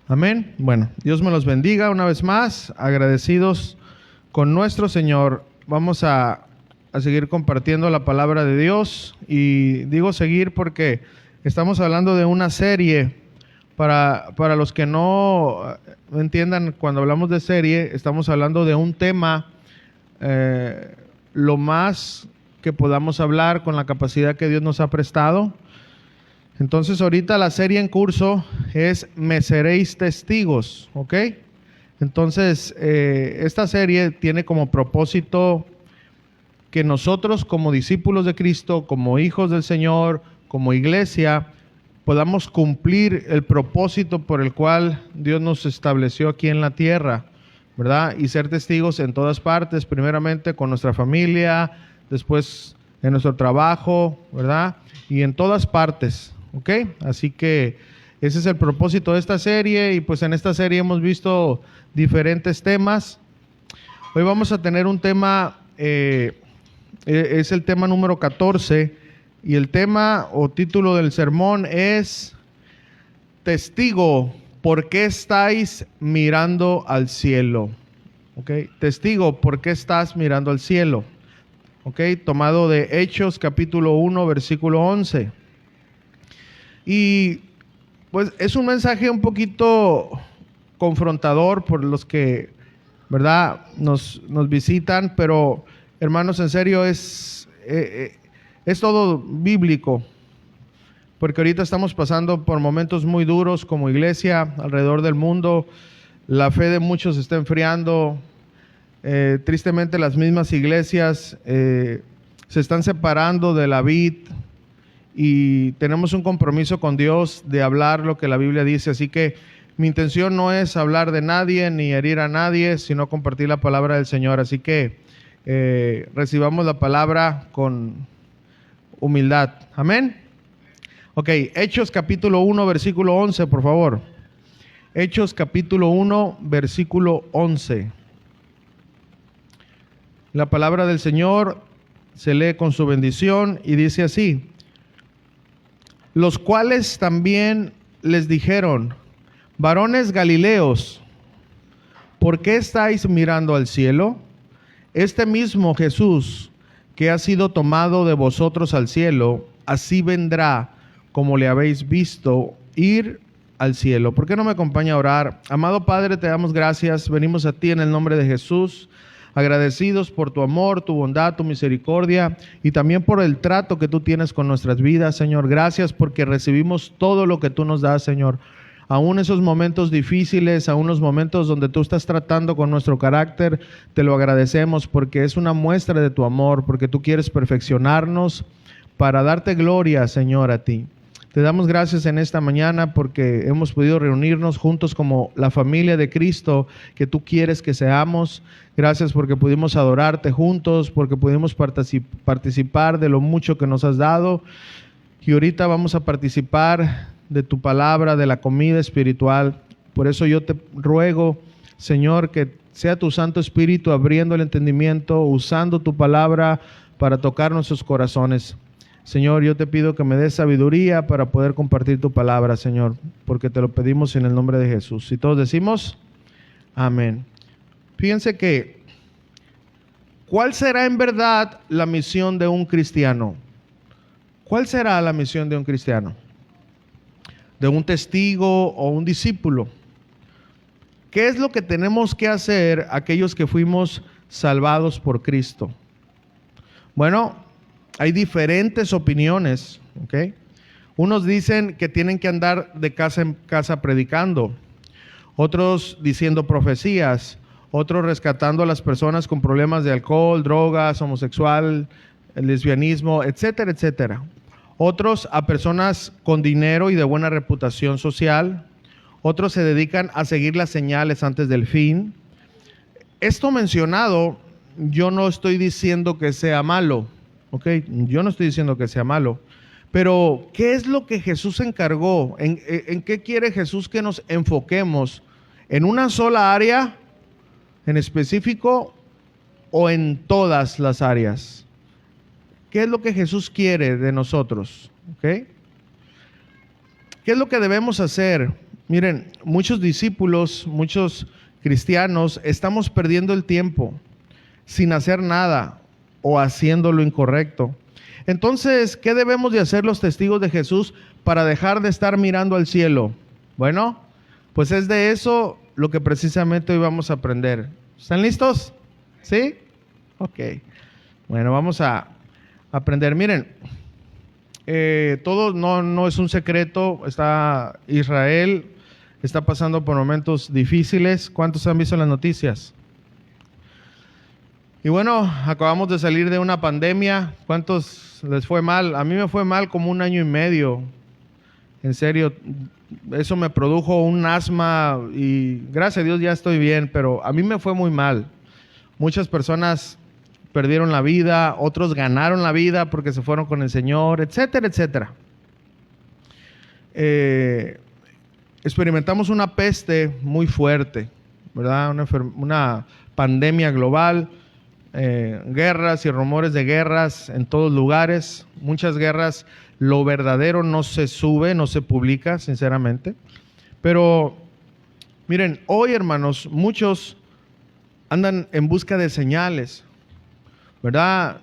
Amén. Bueno, Dios me los bendiga una vez más, agradecidos con nuestro Señor. Vamos a seguir compartiendo la palabra de Dios, y digo seguir porque estamos hablando de una serie. Para los que no entiendan, cuando hablamos de serie, estamos hablando de un tema, lo más que podamos hablar con la capacidad que Dios nos ha prestado. Entonces ahorita la serie en curso es Me seréis testigos, ¿ok? Entonces esta serie tiene como propósito que nosotros como discípulos de Cristo, como hijos del Señor, como iglesia, podamos cumplir el propósito por el cual Dios nos estableció aquí en la tierra, ¿verdad? Y ser testigos en todas partes, primeramente con nuestra familia, después en nuestro trabajo, ¿verdad? Y en todas partes, ¿ok? Así que ese es el propósito de esta serie, y pues en esta serie hemos visto diferentes temas. Hoy vamos a tener un tema, es el tema número 14, y el tema o título del sermón es Testigo, ¿por qué estáis mirando al cielo? ¿Ok? Testigo, ¿por qué estás mirando al cielo? ¿Ok? Tomado de Hechos capítulo 1, versículo 11. Y pues es un mensaje un poquito confrontador por los que, ¿verdad?, nos visitan, pero hermanos, en serio es todo bíblico, porque ahorita estamos pasando por momentos muy duros como iglesia alrededor del mundo. La fe de muchos se está enfriando. Tristemente las mismas iglesias se están separando de la vid, y tenemos un compromiso con Dios de hablar lo que la Biblia dice. Así que mi intención no es hablar de nadie ni herir a nadie, sino compartir la palabra del Señor. Así que recibamos la palabra con humildad. Amén. Ok, Hechos capítulo 1, versículo 11, por favor. Hechos capítulo 1, versículo 11. La palabra del Señor se lee con su bendición y dice así: los cuales también les dijeron: varones Galileos, ¿por qué estáis mirando al cielo? Este mismo Jesús que ha sido tomado de vosotros al cielo, así vendrá como le habéis visto ir al cielo. ¿Por qué no me acompaña a orar? Amado Padre, te damos gracias. Venimos a ti en el nombre de Jesús, agradecidos por tu amor, tu bondad, tu misericordia, y también por el trato que tú tienes con nuestras vidas, Señor. Gracias porque recibimos todo lo que tú nos das, Señor. Aún esos momentos difíciles, aún los momentos donde tú estás tratando con nuestro carácter, te lo agradecemos porque es una muestra de tu amor, porque tú quieres perfeccionarnos para darte gloria, Señor, a ti. Te damos gracias en esta mañana porque hemos podido reunirnos juntos como la familia de Cristo que tú quieres que seamos. Gracias porque pudimos adorarte juntos, porque pudimos participar de lo mucho que nos has dado. Y ahorita vamos a participar de tu palabra, de la comida espiritual. Por eso yo te ruego, Señor, que sea tu Santo Espíritu abriendo el entendimiento, usando tu palabra para tocar nuestros corazones. Señor, yo te pido que me des sabiduría para poder compartir tu palabra, Señor, porque te lo pedimos en el nombre de Jesús. Y todos decimos, amén. Fíjense que, ¿cuál será en verdad la misión de un cristiano? ¿Cuál será la misión de un cristiano? ¿De un testigo o un discípulo? ¿Qué es lo que tenemos que hacer aquellos que fuimos salvados por Cristo? Bueno, hay diferentes opiniones, ¿ok? Unos dicen que tienen que andar de casa en casa predicando, otros diciendo profecías, otros rescatando a las personas con problemas de alcohol, drogas, homosexual, lesbianismo, etcétera, etcétera. Otros a personas con dinero y de buena reputación social. Otros se dedican a seguir las señales antes del fin. Esto mencionado, yo no estoy diciendo que sea malo, ¿ok? Yo no estoy diciendo que sea malo. Pero, ¿qué es lo que Jesús encargó? ¿En qué quiere Jesús que nos enfoquemos? ¿En una sola área en específico o en todas las áreas? ¿Qué es lo que Jesús quiere de nosotros? ¿Okay? ¿Qué es lo que debemos hacer? Miren, muchos discípulos, muchos cristianos, estamos perdiendo el tiempo sin hacer nada o haciendo lo incorrecto. Entonces, ¿qué debemos de hacer los testigos de Jesús para dejar de estar mirando al cielo? Bueno, pues es de eso lo que precisamente hoy vamos a aprender. ¿Están listos? ¿Sí? Ok. Bueno, vamos a aprender. Miren, todo no es un secreto. Israel está pasando por momentos difíciles. ¿Cuántos han visto las noticias? Y bueno, acabamos de salir de una pandemia. ¿Cuántos les fue mal? A mí me fue mal como 1 año y medio. En serio, eso me produjo un asma y gracias a Dios ya estoy bien, pero a mí me fue muy mal. Muchas personas perdieron la vida, otros ganaron la vida porque se fueron con el Señor, etcétera, etcétera. Experimentamos una peste muy fuerte, ¿verdad? Una pandemia global. Guerras y rumores de guerras en todos lugares, muchas guerras, lo verdadero no se sube, no se publica, sinceramente. Pero miren, hoy, hermanos, muchos andan en busca de señales, ¿verdad?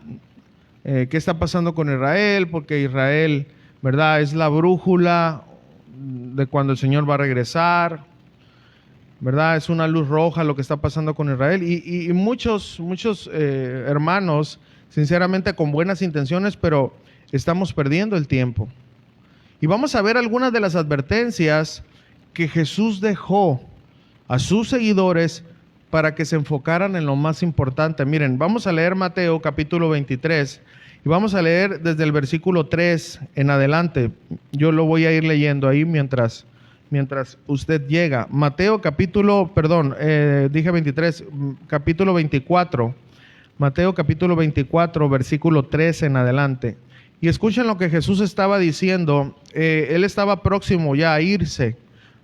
¿Qué está pasando con Israel? Porque Israel, ¿verdad?, es la brújula de cuando el Señor va a regresar, ¿verdad? Es una luz roja lo que está pasando con Israel y muchos hermanos, sinceramente con buenas intenciones, pero estamos perdiendo el tiempo. Y vamos a ver algunas de las advertencias que Jesús dejó a sus seguidores para que se enfocaran en lo más importante. Miren, vamos a leer Mateo capítulo 23 y vamos a leer desde el versículo 3 en adelante. Yo lo voy a ir leyendo ahí mientras usted llega. Mateo capítulo 23, capítulo 24. Mateo capítulo 24, versículo 3 en adelante. Y escuchen lo que Jesús estaba diciendo. Él estaba próximo ya a irse,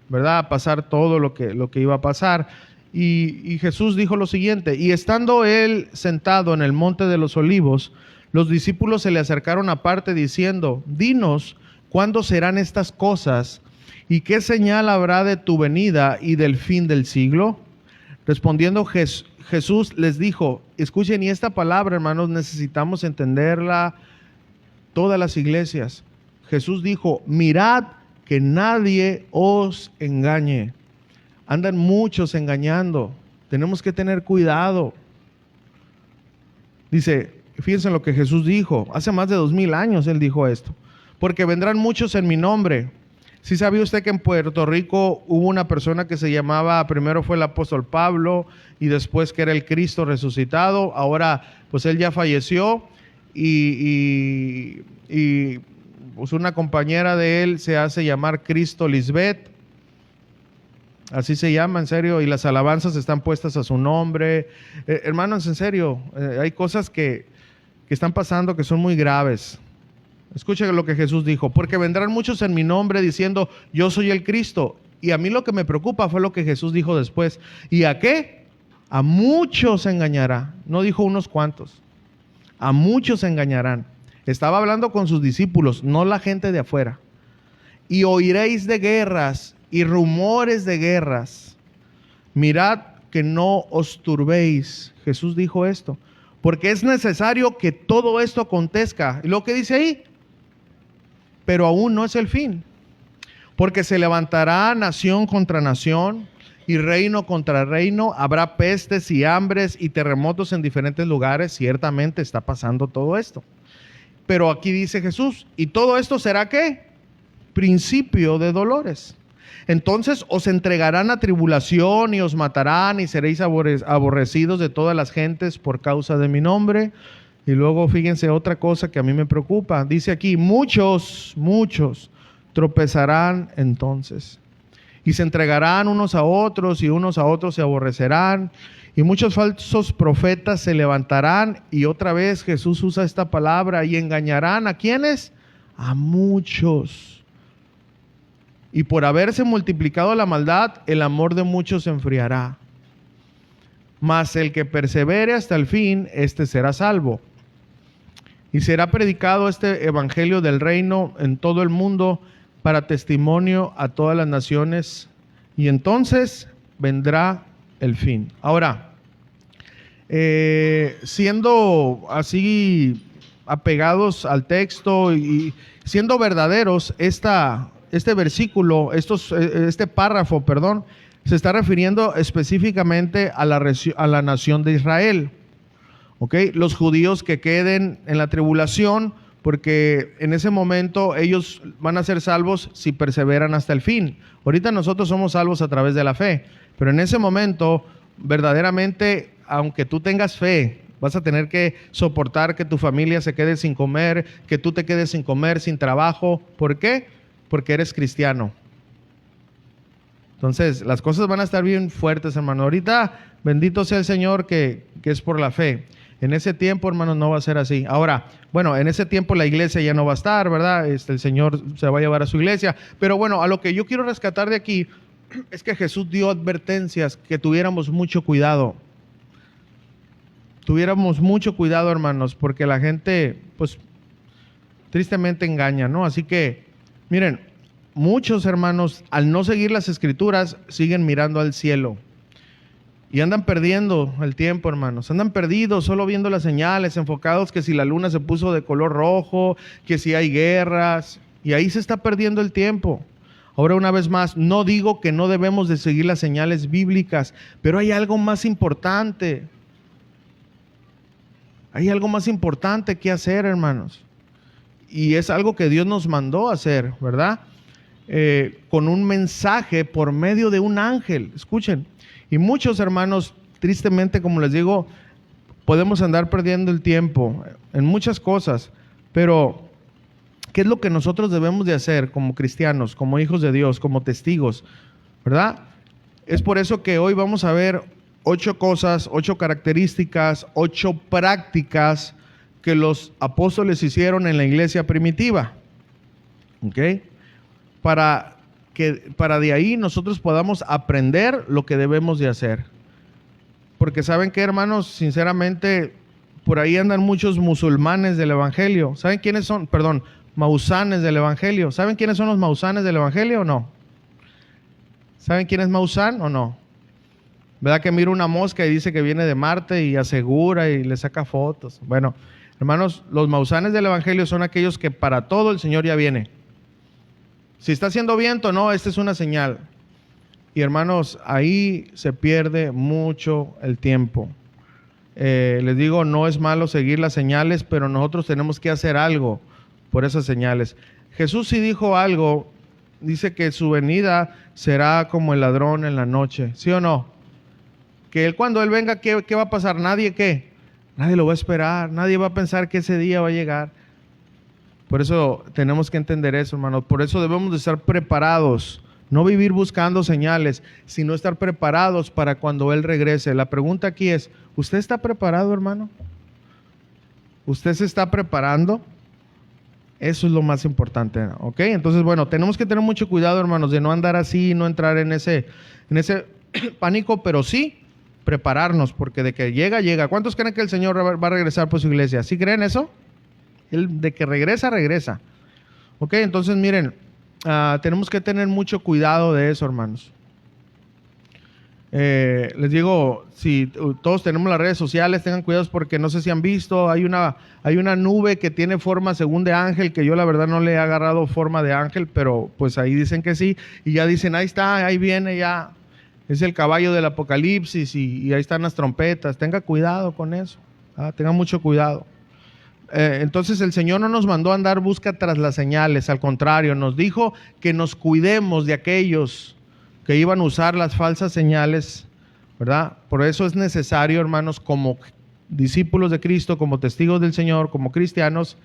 ¿verdad? A pasar todo lo que iba a pasar. Y Jesús dijo lo siguiente: y estando él sentado en el monte de los olivos, los discípulos se le acercaron aparte diciendo: dinos, ¿cuándo serán estas cosas? ¿Y qué señal habrá de tu venida y del fin del siglo? Respondiendo Jesús les dijo, escuchen, y esta palabra, hermanos, necesitamos entenderla todas las iglesias. Jesús dijo, mirad que nadie os engañe. Andan muchos engañando. Tenemos que tener cuidado. Dice, fíjense en lo que Jesús dijo. Hace más de 2000 años Él dijo esto. Porque vendrán muchos en mi nombre. ¿Sí sabía usted que en Puerto Rico hubo una persona que se llamaba, primero fue el apóstol Pablo y después que era el Cristo resucitado? Ahora pues él ya falleció y pues una compañera de él se hace llamar Cristo Lisbeth. Así se llama, en serio, y las alabanzas están puestas a su nombre. Hermanos, en serio, hay cosas que están pasando que son muy graves. Escuchen lo que Jesús dijo, porque vendrán muchos en mi nombre diciendo, yo soy el Cristo. Y a mí lo que me preocupa fue lo que Jesús dijo después. ¿Y a qué? A muchos engañará. No dijo unos cuantos. A muchos engañarán. Estaba hablando con sus discípulos, no la gente de afuera. Y oiréis de guerras y rumores de guerras. Mirad que no os turbéis. Jesús dijo esto. Porque es necesario que todo esto acontezca. ¿Y lo que dice ahí? Pero aún no es el fin, porque se levantará nación contra nación y reino contra reino, habrá pestes y hambres y terremotos en diferentes lugares. Ciertamente está pasando todo esto. Pero aquí dice Jesús, ¿y todo esto será qué? Principio de dolores. Entonces os entregarán a tribulación y os matarán y seréis aborrecidos de todas las gentes por causa de mi nombre. Y luego fíjense otra cosa que a mí me preocupa. Dice aquí, muchos tropezarán entonces. Y se entregarán unos a otros y unos a otros se aborrecerán. Y muchos falsos profetas se levantarán. Y otra vez Jesús usa esta palabra. Y engañarán ¿a quiénes? A muchos. Y por haberse multiplicado la maldad, el amor de muchos se enfriará. Mas el que persevere hasta el fin, este será salvo. Y será predicado este evangelio del reino en todo el mundo para testimonio a todas las naciones, y entonces vendrá el fin. Ahora, siendo así apegados al texto y siendo verdaderos, este versículo, este párrafo, perdón, se está refiriendo específicamente a la nación de Israel. ¿Ok? Los judíos que queden en la tribulación, porque en ese momento ellos van a ser salvos si perseveran hasta el fin. Ahorita nosotros somos salvos a través de la fe, pero en ese momento, verdaderamente, aunque tú tengas fe, vas a tener que soportar que tu familia se quede sin comer, que tú te quedes sin comer, sin trabajo. ¿Por qué? Porque eres cristiano. Entonces, las cosas van a estar bien fuertes, hermano. Ahorita, bendito sea el Señor que es por la fe. En ese tiempo, hermanos, no va a ser así. Ahora, bueno, en ese tiempo la iglesia ya no va a estar, ¿verdad? El Señor se va a llevar a su iglesia. Pero bueno, a lo que yo quiero rescatar de aquí es que Jesús dio advertencias, que tuviéramos mucho cuidado. Tuviéramos mucho cuidado, hermanos, porque la gente, pues, tristemente engaña, ¿no? Así que, miren, muchos hermanos, al no seguir las escrituras, siguen mirando al cielo. Y andan perdiendo el tiempo, hermanos. Andan perdidos, solo viendo las señales, enfocados que si la luna se puso de color rojo, que si hay guerras. Y ahí se está perdiendo el tiempo. Ahora, una vez más, no digo que no debemos de seguir las señales bíblicas, pero hay algo más importante. Hay algo más importante que hacer, hermanos. Y es algo que Dios nos mandó a hacer, ¿verdad? Con un mensaje por medio de un ángel. Escuchen. Y muchos hermanos, tristemente, como les digo, podemos andar perdiendo el tiempo en muchas cosas, pero ¿qué es lo que nosotros debemos de hacer como cristianos, como hijos de Dios, como testigos? ¿Verdad? Es por eso que hoy vamos a ver 8 cosas, 8 características, 8 prácticas que los apóstoles hicieron en la iglesia primitiva. ¿Ok? Para de ahí nosotros podamos aprender lo que debemos de hacer. Porque ¿saben qué, hermanos? Sinceramente, por ahí andan muchos musulmanes del evangelio. ¿Saben quiénes son? Perdón, mausanes del evangelio. ¿Saben quiénes son los mausanes del evangelio o no? ¿Saben quién es mausán o no? ¿Verdad que mira una mosca y dice que viene de Marte y asegura y le saca fotos? Bueno, hermanos, los mausanes del evangelio son aquellos que para todo el Señor ya viene. Si está haciendo viento, no, esta es una señal. Y hermanos, ahí se pierde mucho el tiempo. Les digo, no es malo seguir las señales, pero nosotros tenemos que hacer algo por esas señales. Jesús sí dijo algo, dice que su venida será como el ladrón en la noche, ¿sí o no? Que cuando Él venga, ¿qué va a pasar? Nadie lo va a esperar, nadie va a pensar que ese día va a llegar. Por eso tenemos que entender eso, hermanos. Por eso debemos de estar preparados. No vivir buscando señales, sino estar preparados para cuando Él regrese. La pregunta aquí es, ¿usted está preparado, hermano? ¿Usted se está preparando? Eso es lo más importante, ¿ok? Entonces, bueno, tenemos que tener mucho cuidado, hermanos, de no andar así, no entrar en ese pánico, pero sí prepararnos, porque de que llega. ¿Cuántos creen que el Señor va a regresar por su iglesia? ¿Sí creen eso? Él de que regresa. Ok, entonces miren, tenemos que tener mucho cuidado de eso, hermanos. Les digo, si todos tenemos las redes sociales, tengan cuidado porque no sé si han visto, hay una nube que tiene forma según de ángel, que yo la verdad no le he agarrado forma de ángel, pero pues ahí dicen que sí, y ya dicen, ahí está, ahí viene ya, es el caballo del apocalipsis y ahí están las trompetas. Tenga cuidado con eso, tenga mucho cuidado. Entonces el Señor no nos mandó a andar busca tras las señales, al contrario, nos dijo que nos cuidemos de aquellos que iban a usar las falsas señales, ¿verdad? Por eso es necesario, hermanos, como discípulos de Cristo, como testigos del Señor, como cristianos,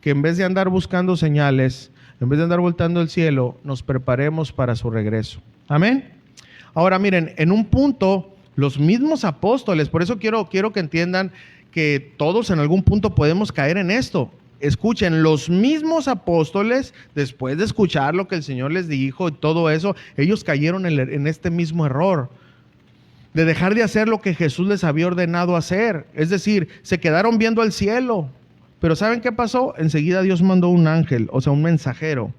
que en vez de andar buscando señales, en vez de andar voltando el cielo, nos preparemos para su regreso. Amén. Ahora miren, en un punto, los mismos apóstoles, por eso quiero que entiendan que todos en algún punto podemos caer en esto. Escuchen, los mismos apóstoles, después de escuchar lo que el Señor les dijo y todo eso, ellos cayeron en este mismo error, de dejar de hacer lo que Jesús les había ordenado hacer. Es decir, se quedaron viendo al cielo. Pero ¿saben qué pasó? Enseguida Dios mandó un ángel, o sea, un mensajero.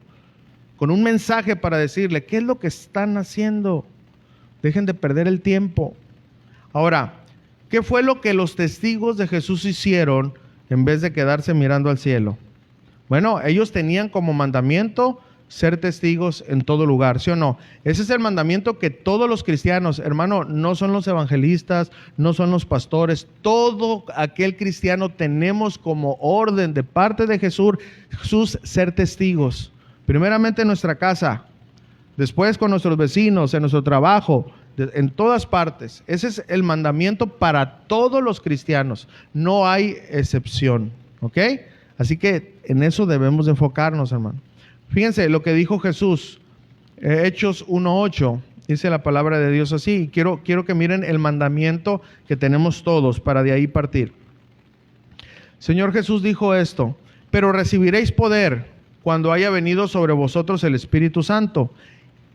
con un mensaje para decirle, ¿qué es lo que están haciendo? Dejen de perder el tiempo. Ahora, ¿qué fue lo que los testigos de Jesús hicieron en vez de quedarse mirando al cielo? Bueno, ellos tenían como mandamiento ser testigos en todo lugar, ¿sí o no? Ese es el mandamiento que todos los cristianos, hermano, no son los evangelistas, no son los pastores, todo aquel cristiano tenemos como orden de parte de Jesús ser testigos. Primeramente en nuestra casa, después con nuestros vecinos, en nuestro trabajo, en todas partes. Ese es el mandamiento para todos los cristianos, no hay excepción, ¿ok? Así que en eso debemos de enfocarnos, hermano. Fíjense lo que dijo Jesús, Hechos 1:8, dice la palabra de Dios así. Quiero que miren el mandamiento que tenemos todos para de ahí partir. Señor Jesús dijo esto: pero recibiréis poder cuando haya venido sobre vosotros el Espíritu Santo,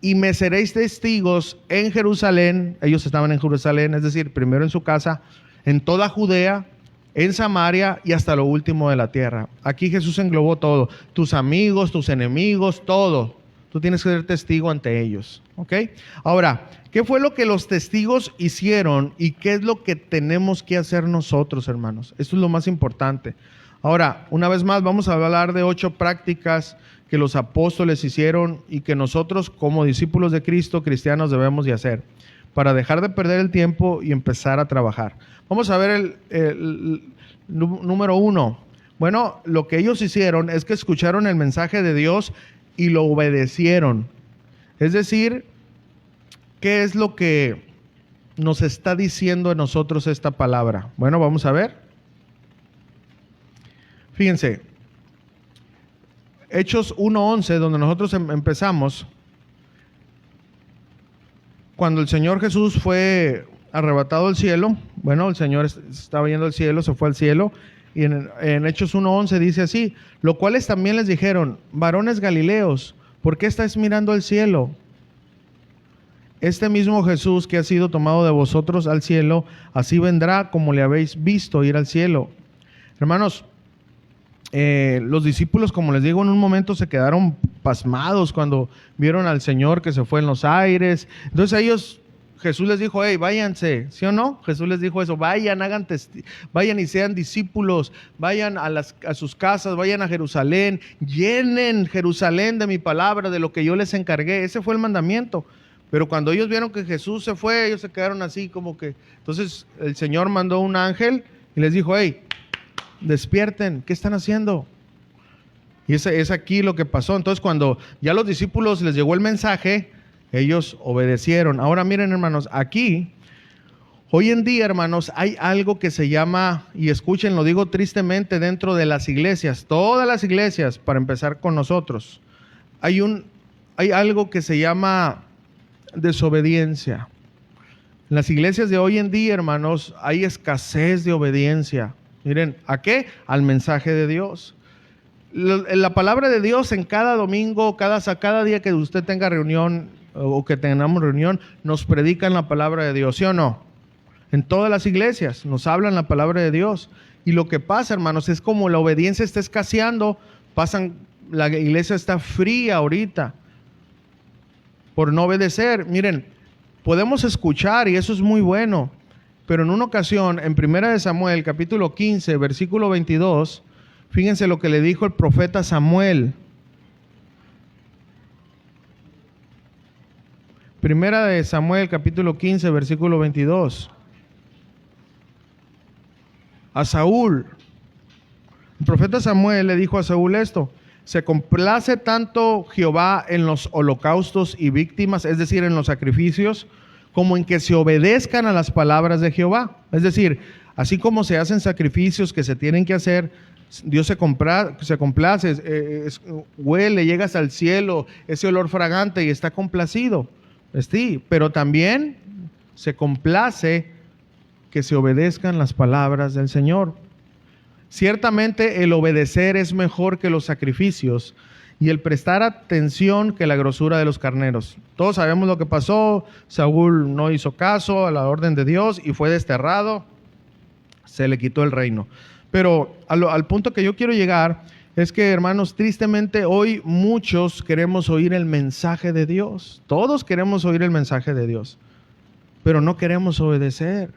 y me seréis testigos en Jerusalén. Ellos estaban en Jerusalén, es decir, primero en su casa, en toda Judea, en Samaria y hasta lo último de la tierra. Aquí Jesús englobó todo, tus amigos, tus enemigos, todo. Tú tienes que ser testigo ante ellos, ¿ok? Ahora, ¿qué fue lo que los testigos hicieron y qué es lo que tenemos que hacer nosotros, hermanos? Esto es lo más importante. Ahora, una vez más, vamos a hablar de 8 prácticas que los apóstoles hicieron y que nosotros como discípulos de Cristo, cristianos, debemos de hacer para dejar de perder el tiempo y empezar a trabajar. Vamos a ver el número 1. Bueno, lo que ellos hicieron es que escucharon el mensaje de Dios y lo obedecieron. Es decir, ¿qué es lo que nos está diciendo a nosotros esta palabra? Bueno, vamos a ver. Fíjense, Hechos 1:11, donde nosotros empezamos, cuando el Señor Jesús fue arrebatado al cielo, bueno, el Señor estaba yendo al cielo, se fue al cielo, y en Hechos 1:11 dice así: lo cuales también les dijeron, varones galileos, ¿por qué estáis mirando al cielo? Este mismo Jesús que ha sido tomado de vosotros al cielo, así vendrá como le habéis visto ir al cielo. Hermanos, los discípulos, como les digo, en un momento se quedaron pasmados cuando vieron al Señor que se fue en los aires. Entonces ellos, Jesús les dijo, hey, váyanse, ¿sí o no? Jesús les dijo eso, vayan, vayan y sean discípulos, vayan a sus casas, vayan a Jerusalén, llenen Jerusalén de mi palabra, de lo que yo les encargué. Ese fue el mandamiento. Pero cuando ellos vieron que Jesús se fue, ellos se quedaron así como que... Entonces el Señor mandó un ángel y les dijo, hey, despierten, ¿qué están haciendo? Y es aquí lo que pasó. Entonces cuando ya los discípulos les llegó el mensaje, ellos obedecieron. Ahora miren, hermanos, aquí, hoy en día, hermanos, hay algo que se llama, y escuchen, lo digo tristemente, dentro de las iglesias, todas las iglesias, para empezar con nosotros, hay algo que se llama desobediencia. En las iglesias de hoy en día, hermanos, hay escasez de obediencia. Miren, ¿a qué? Al mensaje de Dios. La palabra de Dios en cada domingo, cada día que usted tenga reunión o que tengamos reunión, nos predican la palabra de Dios, ¿sí o no? En todas las iglesias nos hablan la palabra de Dios. Y lo que pasa, hermanos, es como la obediencia está escaseando, la iglesia está fría ahorita por no obedecer. Miren, podemos escuchar y eso es muy bueno. Pero en una ocasión, en 1 Samuel, capítulo 15, versículo 22, fíjense lo que le dijo el profeta Samuel. 1 Samuel, capítulo 15, versículo 22. A Saúl, el profeta Samuel le dijo a Saúl esto: se complace tanto Jehová en los holocaustos y víctimas, es decir, en los sacrificios, como en que se obedezcan a las palabras de Jehová. Es decir, así como se hacen sacrificios que se tienen que hacer, Dios se complace, huele, llega hasta el cielo, ese olor fragante y está complacido. Sí, pero también se complace que se obedezcan las palabras del Señor. Ciertamente el obedecer es mejor que los sacrificios, y el prestar atención que la grosura de los carneros. Todos sabemos lo que pasó. Saúl no hizo caso a la orden de Dios y fue desterrado. Se le quitó el reino. Pero al punto que yo quiero llegar Es que, hermanos, tristemente hoy muchos queremos oír el mensaje de Dios. Todos queremos oír el mensaje de Dios, pero no queremos obedecer.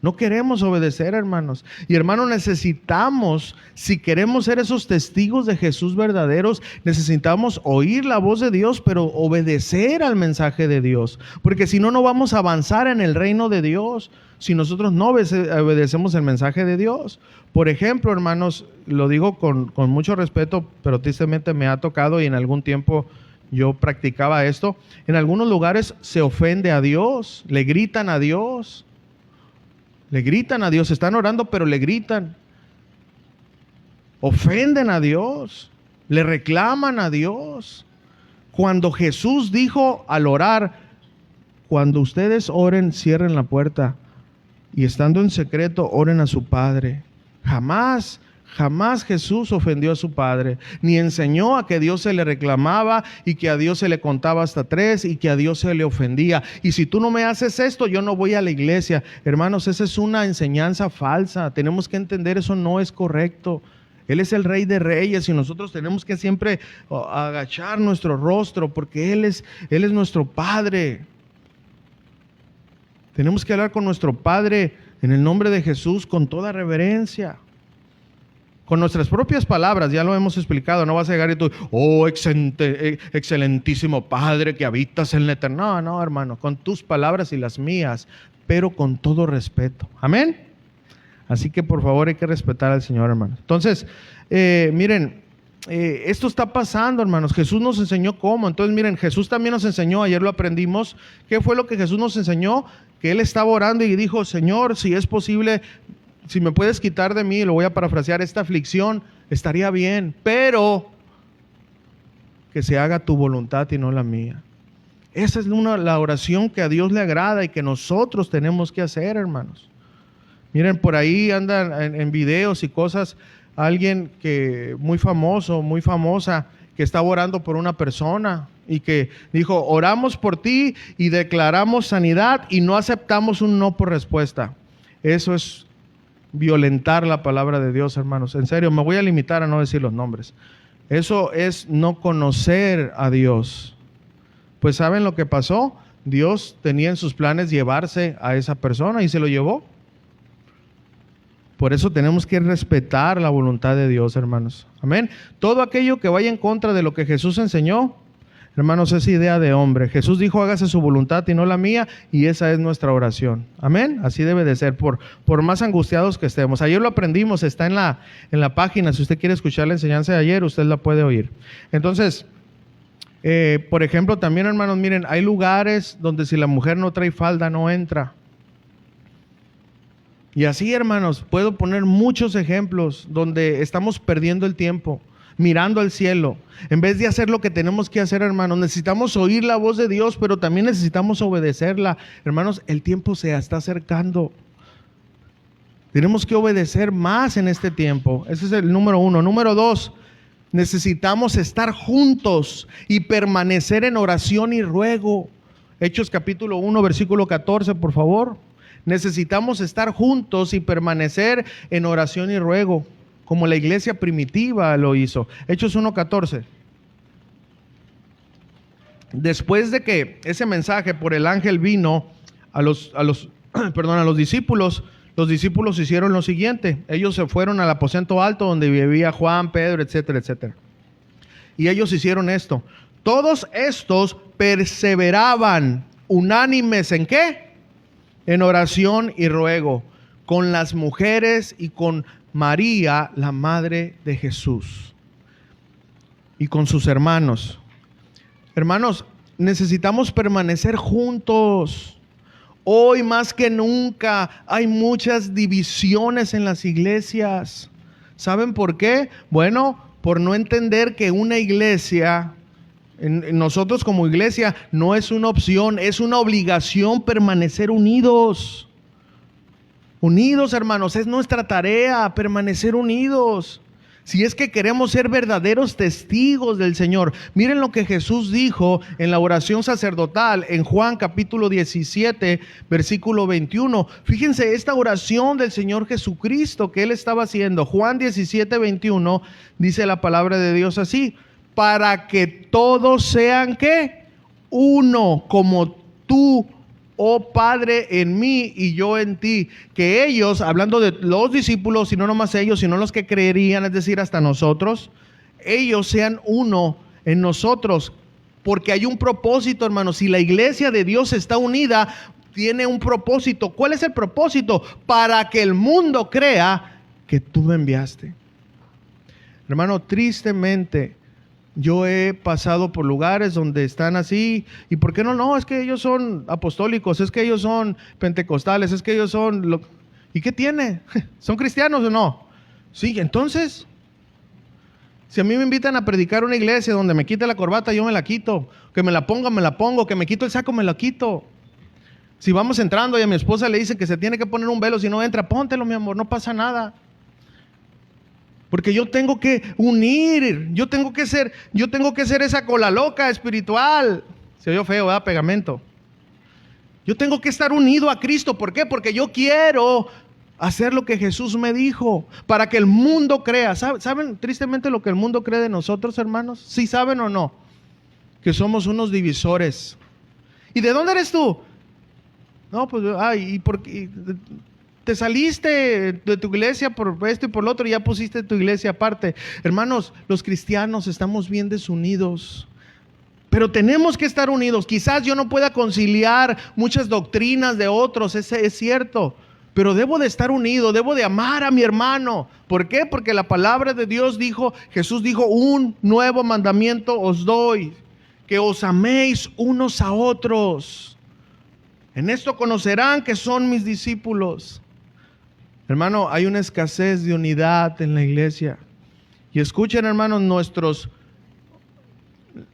No queremos obedecer, hermanos. Y hermanos, necesitamos, si queremos ser esos testigos de Jesús verdaderos, necesitamos oír la voz de Dios, pero obedecer al mensaje de Dios. Porque si no, no vamos a avanzar en el reino de Dios si nosotros no obedecemos el mensaje de Dios. Por ejemplo, hermanos, lo digo con mucho respeto, pero tristemente me ha tocado y en algún tiempo yo practicaba esto. En algunos lugares se ofende a Dios, le gritan a Dios. Le gritan a Dios, están orando pero le gritan. Ofenden a Dios, le reclaman a Dios. Cuando Jesús dijo al orar, cuando ustedes oren, cierren la puerta y estando en secreto, oren a su Padre. Jamás Jesús ofendió a su Padre, ni enseñó a que Dios se le reclamaba y que a Dios se le contaba hasta 3 y que a Dios se le ofendía. Y si tú no me haces esto, yo no voy a la iglesia. Hermanos, esa es una enseñanza falsa. Tenemos que entender, eso no es correcto. Él es el Rey de Reyes y nosotros tenemos que siempre agachar nuestro rostro porque Él es nuestro Padre. Tenemos que hablar con nuestro Padre en el nombre de Jesús con toda reverencia. Con nuestras propias palabras, ya lo hemos explicado. No vas a llegar y tú, oh, excelentísimo Padre que habitas en la eternidad. No, hermano, con tus palabras y las mías, pero con todo respeto. Amén. Así que por favor hay que respetar al Señor, hermano. Entonces, miren, esto está pasando, hermanos. Jesús nos enseñó cómo. Entonces, miren, Jesús también nos enseñó, ayer lo aprendimos. ¿Qué fue lo que Jesús nos enseñó? Que Él estaba orando y dijo, Señor, si es posible, si me puedes quitar de mí, lo voy a parafrasear, esta aflicción, estaría bien, pero que se haga tu voluntad y no la mía. Esa es la oración que a Dios le agrada y que nosotros tenemos que hacer, hermanos. Miren, por ahí andan en videos y cosas, alguien que muy famoso, muy famosa, que estaba orando por una persona y que dijo, oramos por ti y declaramos sanidad y no aceptamos un no por respuesta. Eso es violentar la palabra de Dios, hermanos. En serio, me voy a limitar a no decir los nombres. Eso es no conocer a Dios. Pues ¿saben lo que pasó? Dios tenía en sus planes llevarse a esa persona y se lo llevó. Por eso tenemos que respetar la voluntad de Dios, hermanos. Amén. Todo aquello que vaya en contra de lo que Jesús enseñó, hermanos, es idea de hombre. Jesús dijo, hágase su voluntad y no la mía, y esa es nuestra oración. Amén. Así debe de ser, por más angustiados que estemos. Ayer lo aprendimos, está en la página. Si usted quiere escuchar la enseñanza de ayer, usted la puede oír. Entonces, por ejemplo, también, hermanos, miren, hay lugares donde si la mujer no trae falda, no entra. Y así, hermanos, puedo poner muchos ejemplos donde estamos perdiendo el tiempo, mirando al cielo, en vez de hacer lo que tenemos que hacer, hermanos. Necesitamos oír la voz de Dios, pero también necesitamos obedecerla. Hermanos, el tiempo se está acercando. Tenemos que obedecer más en este tiempo. Ese es el número 1. Número 2, necesitamos estar juntos y permanecer en oración y ruego. Hechos capítulo 1, versículo 14, por favor. Necesitamos estar juntos y permanecer en oración y ruego, como la iglesia primitiva lo hizo. Hechos 1:14. Después de que ese mensaje por el ángel vino a los discípulos, los discípulos hicieron lo siguiente. Ellos se fueron al aposento alto donde vivía Juan, Pedro, etcétera, etcétera. Y ellos hicieron esto. Todos estos perseveraban unánimes ¿en qué? En oración y ruego, con las mujeres y con María, la madre de Jesús, y con sus hermanos. Hermanos, necesitamos permanecer juntos. Hoy más que nunca hay muchas divisiones en las iglesias. ¿Saben por qué? Bueno, por no entender que una iglesia, nosotros como iglesia, no es una opción, es una obligación permanecer unidos. Unidos, hermanos, es nuestra tarea permanecer unidos. Si es que queremos ser verdaderos testigos del Señor. Miren lo que Jesús dijo en la oración sacerdotal en Juan capítulo 17, versículo 21. Fíjense esta oración del Señor Jesucristo que Él estaba haciendo. Juan 17, 21 dice la palabra de Dios así: para que todos sean ¿qué? Uno, como tú, oh Padre, en mí y yo en ti. Que ellos, hablando de los discípulos, y no nomás ellos, sino los que creerían, es decir, hasta nosotros, ellos sean uno en nosotros. Porque hay un propósito, hermanos. Si la iglesia de Dios está unida, tiene un propósito. ¿Cuál es el propósito? Para que el mundo crea que tú me enviaste. Hermano, tristemente, yo he pasado por lugares donde están así. ¿Y por qué no? No, es que ellos son apostólicos, es que ellos son pentecostales, es que ellos son... ¿Y qué tiene? ¿Son cristianos o no? Sí, entonces, si a mí me invitan a predicar una iglesia donde me quite la corbata, yo me la quito. Que me la ponga, me la pongo. Que me quito el saco, me la quito. Si vamos entrando y a mi esposa le dicen que se tiene que poner un velo si no entra, póntelo, mi amor, no pasa nada. Porque yo tengo que unir, yo tengo que ser esa cola loca espiritual. Se oyó feo, ¿verdad? Pegamento. Yo tengo que estar unido a Cristo. ¿Por qué? Porque yo quiero hacer lo que Jesús me dijo, para que el mundo crea. ¿Saben tristemente lo que el mundo cree de nosotros, hermanos? ¿Sí saben o no? Que somos unos divisores. ¿Y de dónde eres tú? No, pues, ¿y por qué? Te saliste de tu iglesia por esto y por lo otro y ya pusiste tu iglesia aparte. Hermanos, los cristianos estamos bien desunidos, pero tenemos que estar unidos. Quizás yo no pueda conciliar muchas doctrinas de otros, es cierto, pero debo de estar unido, debo de amar a mi hermano. ¿Por qué? Porque la palabra de Dios dijo, Jesús dijo, un nuevo mandamiento os doy, que os améis unos a otros. En esto conocerán que son mis discípulos. Hermano, hay una escasez de unidad en la iglesia. Y escuchen, hermanos,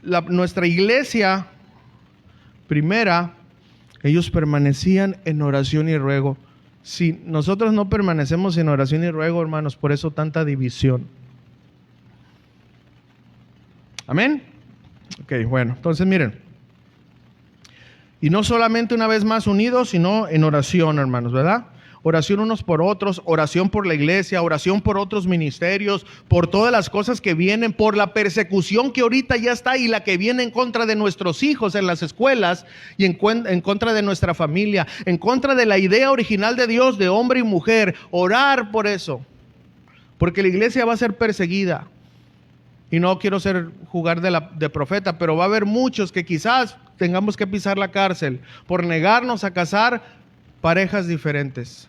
nuestra iglesia primera, ellos permanecían en oración y ruego. Si nosotros no permanecemos en oración y ruego, hermanos, por eso tanta división. ¿Amén? Ok, bueno, entonces miren. Y no solamente una vez más unidos, sino en oración, hermanos, ¿verdad? Oración unos por otros, oración por la iglesia, oración por otros ministerios, por todas las cosas que vienen, por la persecución que ahorita ya está y la que viene en contra de nuestros hijos en las escuelas y en contra de nuestra familia, en contra de la idea original de Dios de hombre y mujer. Orar por eso, porque la iglesia va a ser perseguida. Y no quiero jugar de profeta, pero va a haber muchos que quizás tengamos que pisar la cárcel por negarnos a casar parejas diferentes.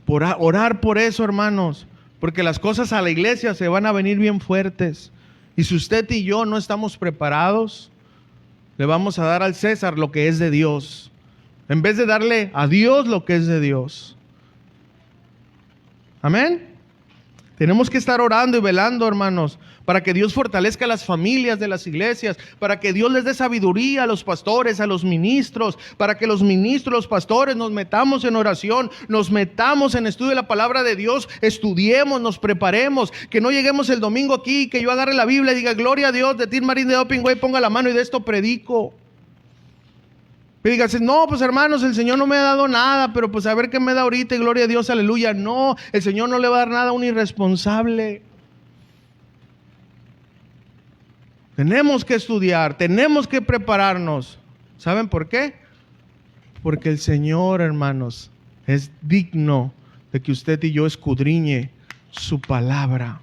Por orar por eso, hermanos, porque las cosas a la iglesia se van a venir bien fuertes. Y si usted y yo no estamos preparados, le vamos a dar al César lo que es de Dios, en vez de darle a Dios lo que es de Dios. Amén. Tenemos que estar orando y velando, hermanos, para que Dios fortalezca las familias de las iglesias, para que Dios les dé sabiduría a los pastores, a los ministros, para que los ministros, los pastores nos metamos en oración, nos metamos en estudio de la palabra de Dios, estudiemos, nos preparemos, que no lleguemos el domingo aquí, que yo agarre la Biblia y diga, gloria a Dios, de Tim Marín de Opingüey, ponga la mano y de esto predico. Y digas, no, pues hermanos, el Señor no me ha dado nada, pero pues a ver qué me da ahorita y gloria a Dios, aleluya. No, el Señor no le va a dar nada a un irresponsable. Tenemos que estudiar, tenemos que prepararnos. ¿Saben por qué? Porque el Señor, hermanos, es digno de que usted y yo escudriñe su palabra.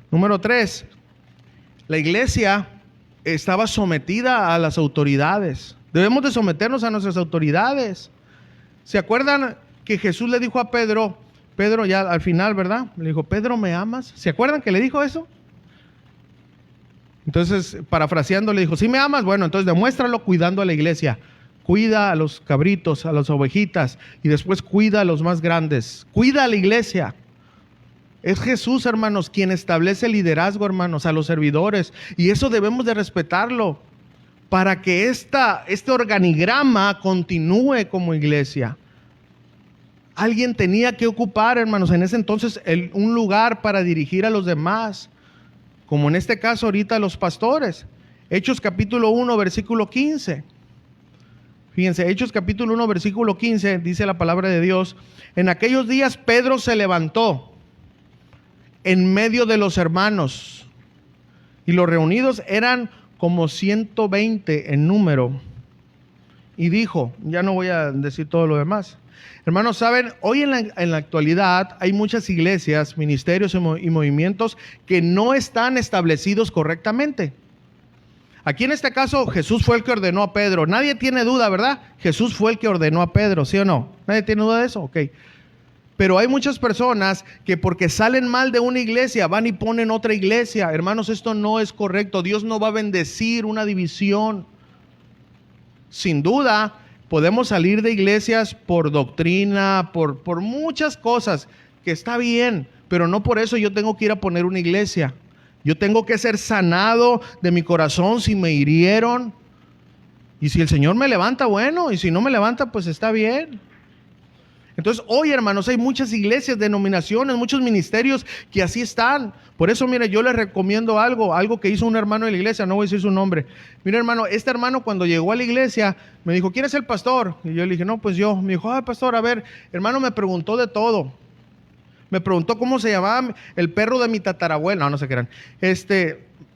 Número 3, la iglesia estaba sometida a las autoridades. Debemos de someternos a nuestras autoridades. ¿Se acuerdan que Jesús le dijo a Pedro ya al final, ¿verdad? Le dijo, Pedro, ¿me amas? ¿Se acuerdan que le dijo eso? Entonces, parafraseando, le dijo, ¿sí me amas? Bueno, entonces demuéstralo cuidando a la iglesia. Cuida a los cabritos, a las ovejitas, y después cuida a los más grandes. Cuida a la iglesia. Es Jesús, hermanos, quien establece liderazgo, hermanos, a los servidores. Y eso debemos de respetarlo. para que este organigrama continúe como iglesia. Alguien tenía que ocupar, hermanos, en ese entonces un lugar para dirigir a los demás, como en este caso ahorita los pastores. Hechos capítulo 1, versículo 15. Fíjense, Hechos capítulo 1, versículo 15, dice la palabra de Dios: en aquellos días Pedro se levantó en medio de los hermanos, y los reunidos eran como 120 en número, y dijo, ya no voy a decir todo lo demás. Hermanos, saben, hoy en la actualidad hay muchas iglesias, ministerios y movimientos que no están establecidos correctamente. Aquí en este caso Jesús fue el que ordenó a Pedro. Nadie tiene duda, ¿verdad? Jesús fue el que ordenó a Pedro, ¿sí o no? ¿Nadie tiene duda de eso? Ok. Pero hay muchas personas que porque salen mal de una iglesia van y ponen otra iglesia. Hermanos, esto no es correcto. Dios no va a bendecir una división. Sin duda, podemos salir de iglesias por doctrina, por muchas cosas, que está bien, pero no por eso yo tengo que ir a poner una iglesia. Yo tengo que ser sanado de mi corazón si me hirieron. Y si el Señor me levanta, bueno, y si no me levanta, pues está bien. Entonces hoy, hermanos, hay muchas iglesias, denominaciones, muchos ministerios que así están. Por eso, mire, yo les recomiendo algo que hizo un hermano de la iglesia, no voy a decir su nombre. Mire, hermano, este hermano cuando llegó a la iglesia me dijo, ¿quién es el pastor? Y yo le dije, no, pues yo. Me dijo, pastor, a ver, hermano, me preguntó de todo. Me preguntó cómo se llamaba el perro de mi tatarabuela. No sé qué eran.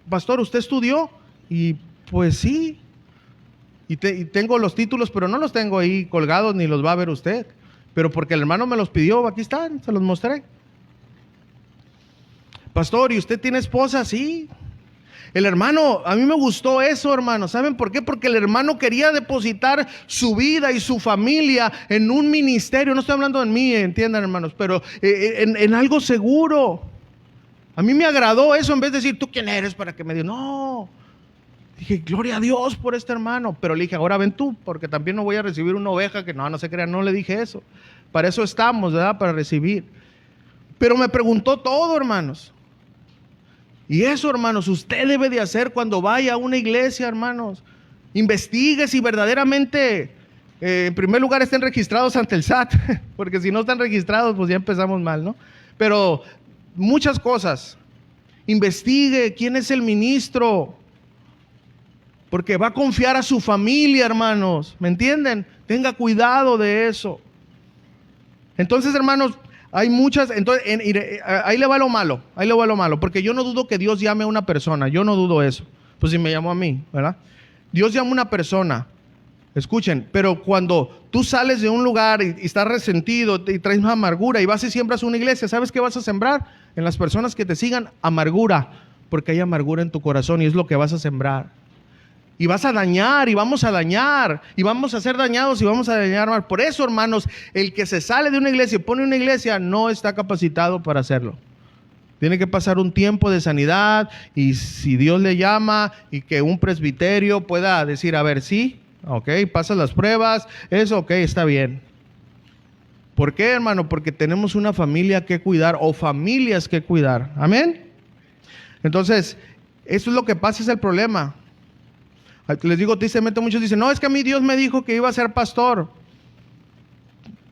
Pastor, ¿usted estudió? Y pues sí. Y tengo los títulos, pero no los tengo ahí colgados ni los va a ver usted. Pero porque el hermano me los pidió, aquí están, se los mostré. Pastor, ¿y usted tiene esposa? Sí. El hermano, a mí me gustó eso, hermano. ¿Saben por qué? Porque el hermano quería depositar su vida y su familia en un ministerio. No estoy hablando en mí, entiendan, hermanos, pero en algo seguro. A mí me agradó eso, en vez de decir, ¿tú quién eres para que me digas? No. Dije, gloria a Dios por este hermano. Pero le dije, ahora ven tú, porque también no voy a recibir una oveja que no se crean. No le dije eso. Para eso estamos, ¿verdad? Para recibir. Pero me preguntó todo, hermanos. Y eso, hermanos, usted debe de hacer cuando vaya a una iglesia, hermanos. Investigue si verdaderamente, en primer lugar, estén registrados ante el SAT. Porque si no están registrados, pues ya empezamos mal, ¿no? Pero muchas cosas. Investigue quién es el ministro. Porque va a confiar a su familia, hermanos. ¿Me entienden? Tenga cuidado de eso. Entonces, hermanos, hay muchas, entonces, ahí le va lo malo, porque yo no dudo que Dios llame a una persona, yo no dudo eso, pues si me llamó a mí, ¿verdad? Dios llama a una persona, escuchen, pero cuando tú sales de un lugar y estás resentido y traes una amargura y vas y siembras una iglesia, ¿sabes qué vas a sembrar? En las personas que te sigan, amargura, porque hay amargura en tu corazón y es lo que vas a sembrar. Y vas a dañar, y vamos a dañar, y vamos a ser dañados, y vamos a dañar más. Por eso, hermanos, el que se sale de una iglesia y pone una iglesia no está capacitado para hacerlo. Tiene que pasar un tiempo de sanidad, y si Dios le llama, y que un presbiterio pueda decir, a ver, sí, ok, pasas las pruebas, eso, ok, está bien. ¿Por qué, hermano? Porque tenemos una familia que cuidar, o familias que cuidar. Amén. Entonces, eso es lo que pasa, es el problema. Les digo, tristemente muchos dicen, no, es que a mí Dios me dijo que iba a ser pastor.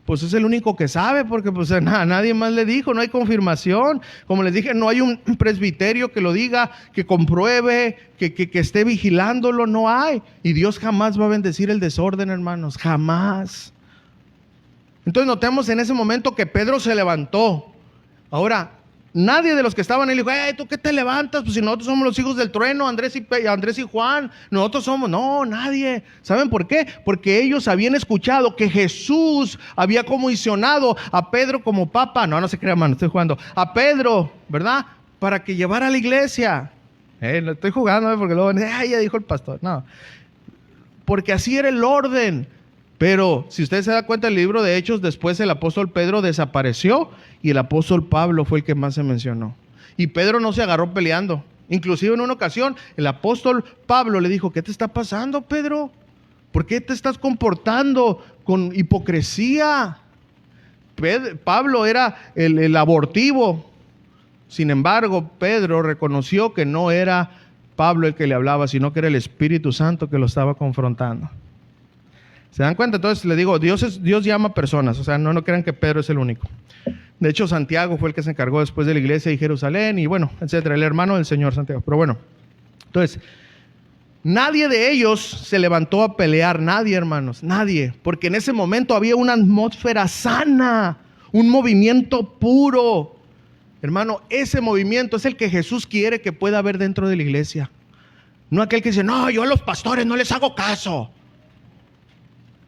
Pues es el único que sabe, porque pues nadie más le dijo, no hay confirmación. Como les dije, no hay un presbiterio que lo diga, que compruebe, que esté vigilándolo, no hay. Y Dios jamás va a bendecir el desorden, hermanos, jamás. Entonces notemos en ese momento que Pedro se levantó. Ahora, nadie de los que estaban ahí le dijo, ¿tú qué te levantas? Pues si nosotros somos los hijos del trueno, Andrés y Juan, nosotros somos. No, nadie. ¿Saben por qué? Porque ellos habían escuchado que Jesús había comisionado a Pedro como papa. No se crean, hermano, estoy jugando. A Pedro, ¿verdad? Para que llevara a la iglesia. No estoy jugando, porque luego ya dijo el pastor. No. Porque así era el orden. Pero si usted se da cuenta, el libro de Hechos, después el apóstol Pedro desapareció y el apóstol Pablo fue el que más se mencionó. Y Pedro no se agarró peleando. Inclusive en una ocasión el apóstol Pablo le dijo, ¿qué te está pasando, Pedro? ¿Por qué te estás comportando con hipocresía? Pablo era el abortivo. Sin embargo, Pedro reconoció que no era Pablo el que le hablaba, sino que era el Espíritu Santo que lo estaba confrontando. ¿Se dan cuenta? Entonces le digo, Dios llama personas, o sea, no crean que Pedro es el único. De hecho, Santiago fue el que se encargó después de la iglesia de Jerusalén y bueno, etcétera, el hermano del Señor Santiago. Pero bueno, entonces, nadie de ellos se levantó a pelear, nadie, hermanos, nadie, porque en ese momento había una atmósfera sana, un movimiento puro. Hermano, ese movimiento es el que Jesús quiere que pueda haber dentro de la iglesia. No aquel que dice, no, yo a los pastores no les hago caso.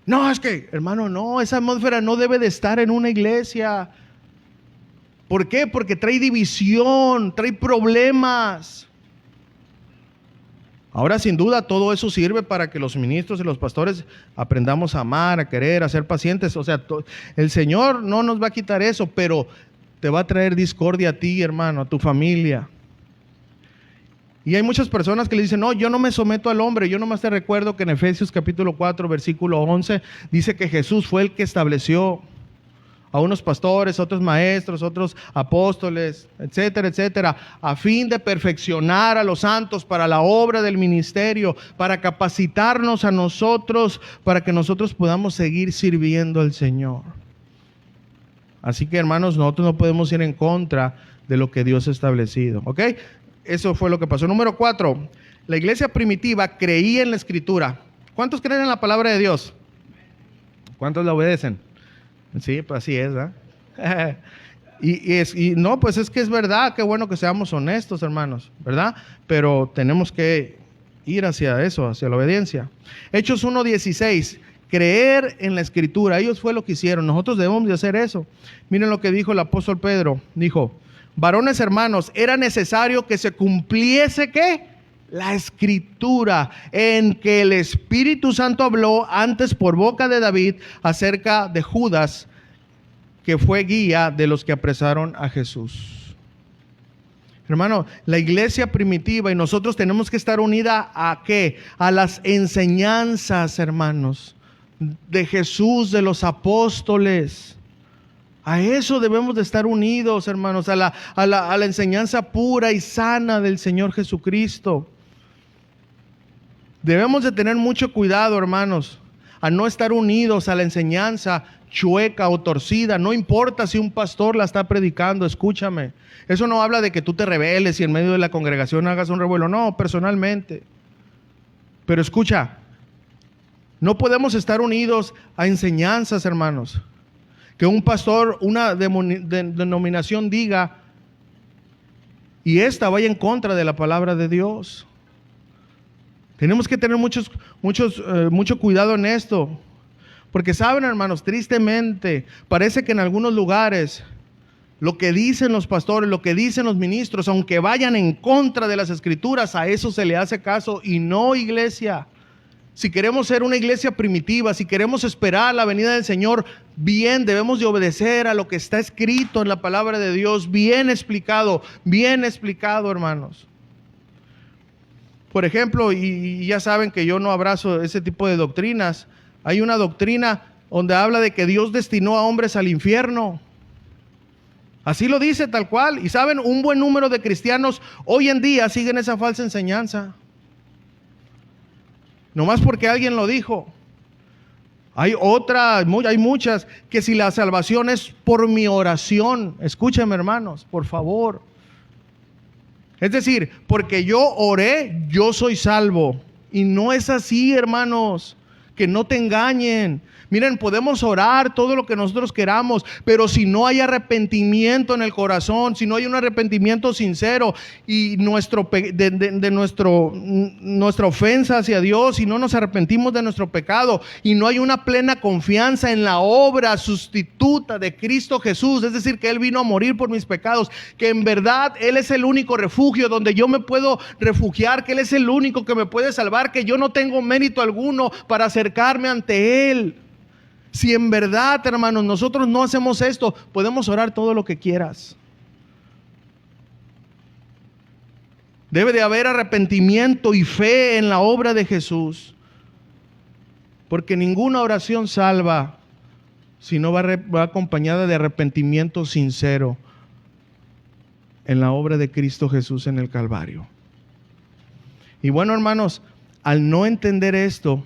No, es que, hermano, no, esa atmósfera no debe de estar en una iglesia. ¿Por qué? Porque trae división, trae problemas. Ahora, sin duda, todo eso sirve para que los ministros y los pastores aprendamos a amar, a querer, a ser pacientes. O sea, el Señor no nos va a quitar eso, pero te va a traer discordia a ti, hermano, a tu familia. Y hay muchas personas que le dicen, no, yo no me someto al hombre. Yo nomás te recuerdo que en Efesios capítulo 4, versículo 11, dice que Jesús fue el que estableció a unos pastores, otros maestros, otros apóstoles, etcétera, etcétera, a fin de perfeccionar a los santos para la obra del ministerio, para capacitarnos a nosotros, para que nosotros podamos seguir sirviendo al Señor. Así que, hermanos, nosotros no podemos ir en contra de lo que Dios ha establecido, ¿ok? Eso fue lo que pasó. Número 4, la iglesia primitiva creía en la Escritura. ¿Cuántos creen en la palabra de Dios? ¿Cuántos la obedecen? Sí, pues así es, ¿verdad? Y no, pues es que es verdad, qué bueno que seamos honestos, hermanos, ¿verdad? Pero tenemos que ir hacia eso, hacia la obediencia. Hechos 1:16, creer en la Escritura. Ellos fue lo que hicieron, nosotros debemos de hacer eso. Miren lo que dijo el apóstol Pedro, dijo, varones hermanos, era necesario que se cumpliese, ¿qué? La Escritura, en que el Espíritu Santo habló antes por boca de David acerca de Judas, que fue guía de los que apresaron a Jesús. Hermano, la iglesia primitiva y nosotros tenemos que estar unida ¿a qué? A las enseñanzas, hermanos, de Jesús, de los apóstoles. A eso debemos de estar unidos, hermanos, a la enseñanza pura y sana del Señor Jesucristo. Debemos de tener mucho cuidado, hermanos, a no estar unidos a la enseñanza chueca o torcida. No importa si un pastor la está predicando, escúchame. Eso no habla de que tú te rebeles y en medio de la congregación hagas un revuelo. No, personalmente. Pero escucha, no podemos estar unidos a enseñanzas, hermanos. Que un pastor, una denominación diga y esta vaya en contra de la palabra de Dios. Tenemos que tener mucho cuidado en esto. Porque saben, hermanos, tristemente, parece que en algunos lugares lo que dicen los pastores, lo que dicen los ministros, aunque vayan en contra de las Escrituras, a eso se le hace caso y no, iglesia. Si queremos ser una iglesia primitiva, si queremos esperar la venida del Señor, bien, debemos de obedecer a lo que está escrito en la palabra de Dios, bien explicado, hermanos. Por ejemplo, y ya saben que yo no abrazo ese tipo de doctrinas. Hay una doctrina donde habla de que Dios destinó a hombres al infierno. Así lo dice tal cual. Y saben, un buen número de cristianos hoy en día siguen esa falsa enseñanza. Nomás porque alguien lo dijo. Hay muchas que si la salvación es por mi oración. Escúchenme, hermanos, por favor. Es decir, porque yo oré, yo soy salvo. Y no es así, hermanos. Que no te engañen. Miren, podemos orar todo lo que nosotros queramos, pero si no hay arrepentimiento en el corazón, si no hay un arrepentimiento sincero y nuestra ofensa hacia Dios, si no nos arrepentimos de nuestro pecado y no hay una plena confianza en la obra sustituta de Cristo Jesús, es decir, que Él vino a morir por mis pecados, que en verdad Él es el único refugio donde yo me puedo refugiar, que Él es el único que me puede salvar, que yo no tengo mérito alguno para acercarme ante Él. Si en verdad, hermanos, nosotros no hacemos esto, podemos orar todo lo que quieras. Debe de haber arrepentimiento y fe en la obra de Jesús. Porque ninguna oración salva si no va acompañada de arrepentimiento sincero en la obra de Cristo Jesús en el Calvario. Y bueno, hermanos, al no entender esto,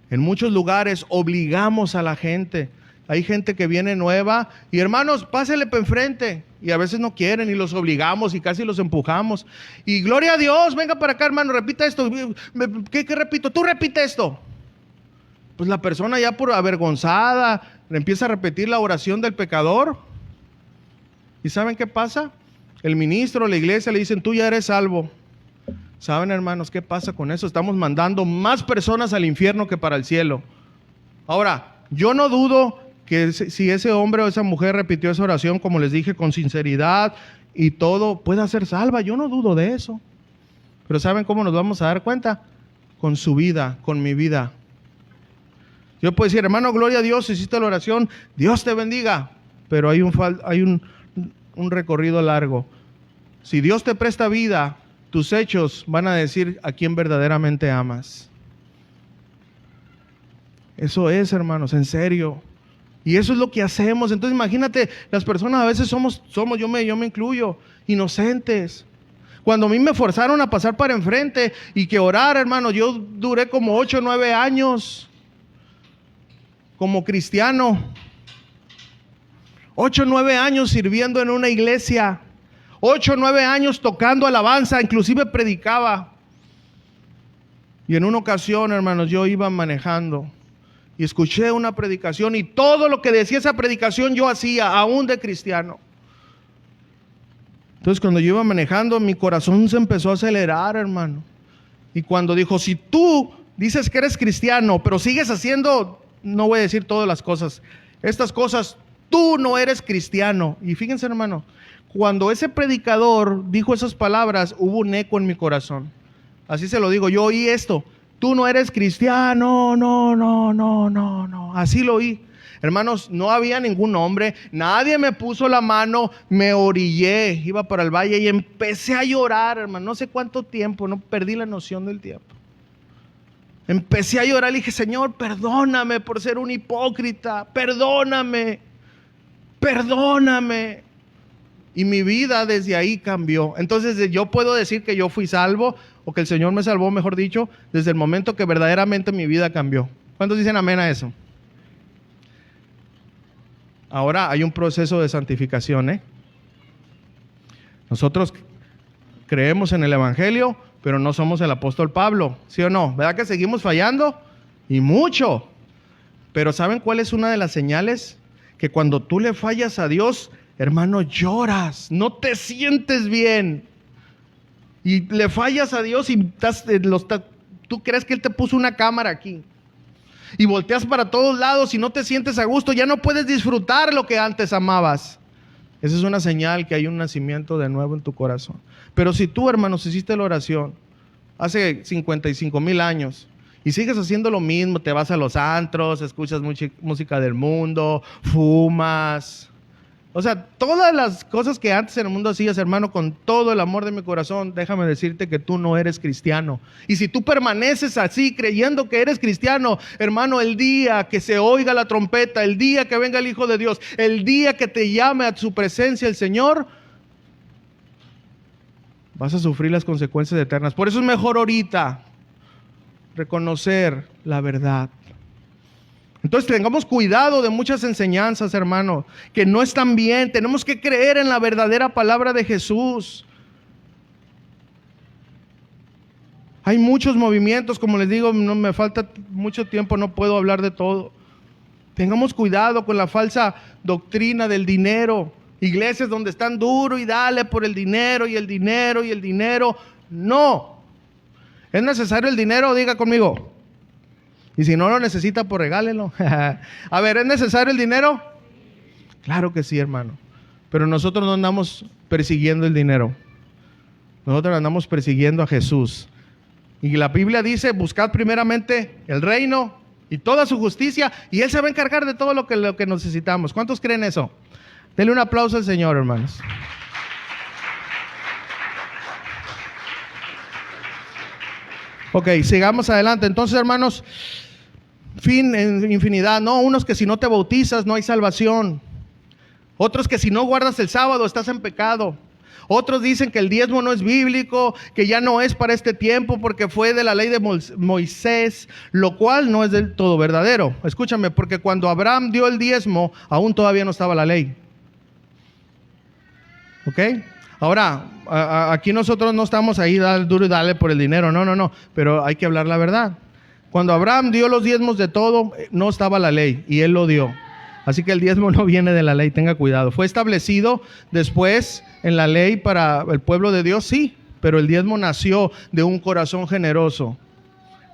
en muchos lugares obligamos a la gente. Hay gente que viene nueva y hermanos, pásele para enfrente. Y a veces no quieren y los obligamos y casi los empujamos. Y gloria a Dios, venga para acá, hermano, repita esto. ¿Qué repito? Tú repite esto. Pues la persona ya por avergonzada empieza a repetir la oración del pecador. ¿Y saben qué pasa? El ministro, la iglesia le dicen, tú ya eres salvo. ¿Saben, hermanos, qué pasa con eso? Estamos mandando más personas al infierno que para el cielo. Ahora, yo no dudo que si ese hombre o esa mujer repitió esa oración, como les dije, con sinceridad y todo, pueda ser salva. Yo no dudo de eso. Pero ¿saben cómo nos vamos a dar cuenta? Con su vida, con mi vida. Yo puedo decir, hermano, gloria a Dios, hiciste la oración, Dios te bendiga. Pero hay un recorrido largo. Si Dios te presta vida, tus hechos van a decir a quién verdaderamente amas. Eso es, hermanos, en serio. Y eso es lo que hacemos. Entonces imagínate, las personas a veces somos yo me incluyo, inocentes. Cuando a mí me forzaron a pasar para enfrente y que orar, hermano, yo duré como 8 o 9 años como cristiano. 8 o 9 años sirviendo en una iglesia. 8 o 9 años tocando alabanza, inclusive predicaba. Y en una ocasión, hermanos, yo iba manejando y escuché una predicación y todo lo que decía esa predicación yo hacía, aún de cristiano. Entonces cuando yo iba manejando, mi corazón se empezó a acelerar, hermano. Y cuando dijo, si tú dices que eres cristiano, pero sigues haciendo, no voy a decir todas las cosas, estas cosas, tú no eres cristiano. Y fíjense, hermano, cuando ese predicador dijo esas palabras, hubo un eco en mi corazón. Así se lo digo, yo oí esto. Tú no eres cristiano, no. Así lo oí. Hermanos, no había ningún hombre, nadie me puso la mano, me orillé, iba para el valle y empecé a llorar, hermano. No sé cuánto tiempo, no perdí la noción del tiempo. Empecé a llorar, le dije, Señor, perdóname por ser un hipócrita, perdóname. Y mi vida desde ahí cambió. Entonces yo puedo decir que yo fui salvo, o que el Señor me salvó, mejor dicho, desde el momento que verdaderamente mi vida cambió. ¿Cuántos dicen amén a eso? Ahora hay un proceso de santificación, Nosotros creemos en el Evangelio, pero no somos el apóstol Pablo, ¿sí o no? ¿Verdad que seguimos fallando? Y mucho. Pero ¿saben cuál es una de las señales? Que cuando tú le fallas a Dios, hermano, lloras, no te sientes bien. Y le fallas a Dios y tú crees que Él te puso una cámara aquí. Y volteas para todos lados y no te sientes a gusto, ya no puedes disfrutar lo que antes amabas. Esa es una señal que hay un nacimiento de nuevo en tu corazón. Pero si tú, hermanos, hiciste la oración hace 55,000 años y sigues haciendo lo mismo, te vas a los antros, escuchas música del mundo, fumas, o sea, todas las cosas que antes en el mundo hacías, hermano, con todo el amor de mi corazón, déjame decirte que tú no eres cristiano. Y si tú permaneces así, creyendo que eres cristiano, hermano, el día que se oiga la trompeta, el día que venga el Hijo de Dios, el día que te llame a su presencia el Señor, vas a sufrir las consecuencias eternas. Por eso es mejor ahorita reconocer la verdad. Entonces tengamos cuidado de muchas enseñanzas, hermano, que no están bien. Tenemos que creer en la verdadera palabra de Jesús. Hay muchos movimientos, como les digo, no me falta mucho tiempo, no puedo hablar de todo. Tengamos cuidado con la falsa doctrina del dinero. Iglesias donde están duro y dale por el dinero y el dinero y el dinero. No. ¿Es necesario el dinero? Diga conmigo. Y si no lo necesita, pues regálelo. A ver, ¿es necesario el dinero? Claro que sí, hermano. Pero nosotros no andamos persiguiendo el dinero. Nosotros andamos persiguiendo a Jesús. Y la Biblia dice, buscad primeramente el reino y toda su justicia, y Él se va a encargar de todo lo que necesitamos. ¿Cuántos creen eso? Denle un aplauso al Señor, hermanos. Ok, sigamos adelante. Entonces, hermanos, infinidad, ¿no? Unos que si no te bautizas no hay salvación. Otros que si no guardas el sábado estás en pecado. Otros dicen que el diezmo no es bíblico, que ya no es para este tiempo porque fue de la ley de Moisés, lo cual no es del todo verdadero. Escúchame, porque cuando Abraham dio el diezmo, aún todavía no estaba la ley. ¿Ok? Ahora, aquí nosotros no estamos ahí, dale duro y dale por el dinero, no, pero hay que hablar la verdad. Cuando Abraham dio los diezmos de todo, no estaba la ley y él lo dio. Así que el diezmo no viene de la ley, tenga cuidado. Fue establecido después en la ley para el pueblo de Dios, sí, pero el diezmo nació de un corazón generoso,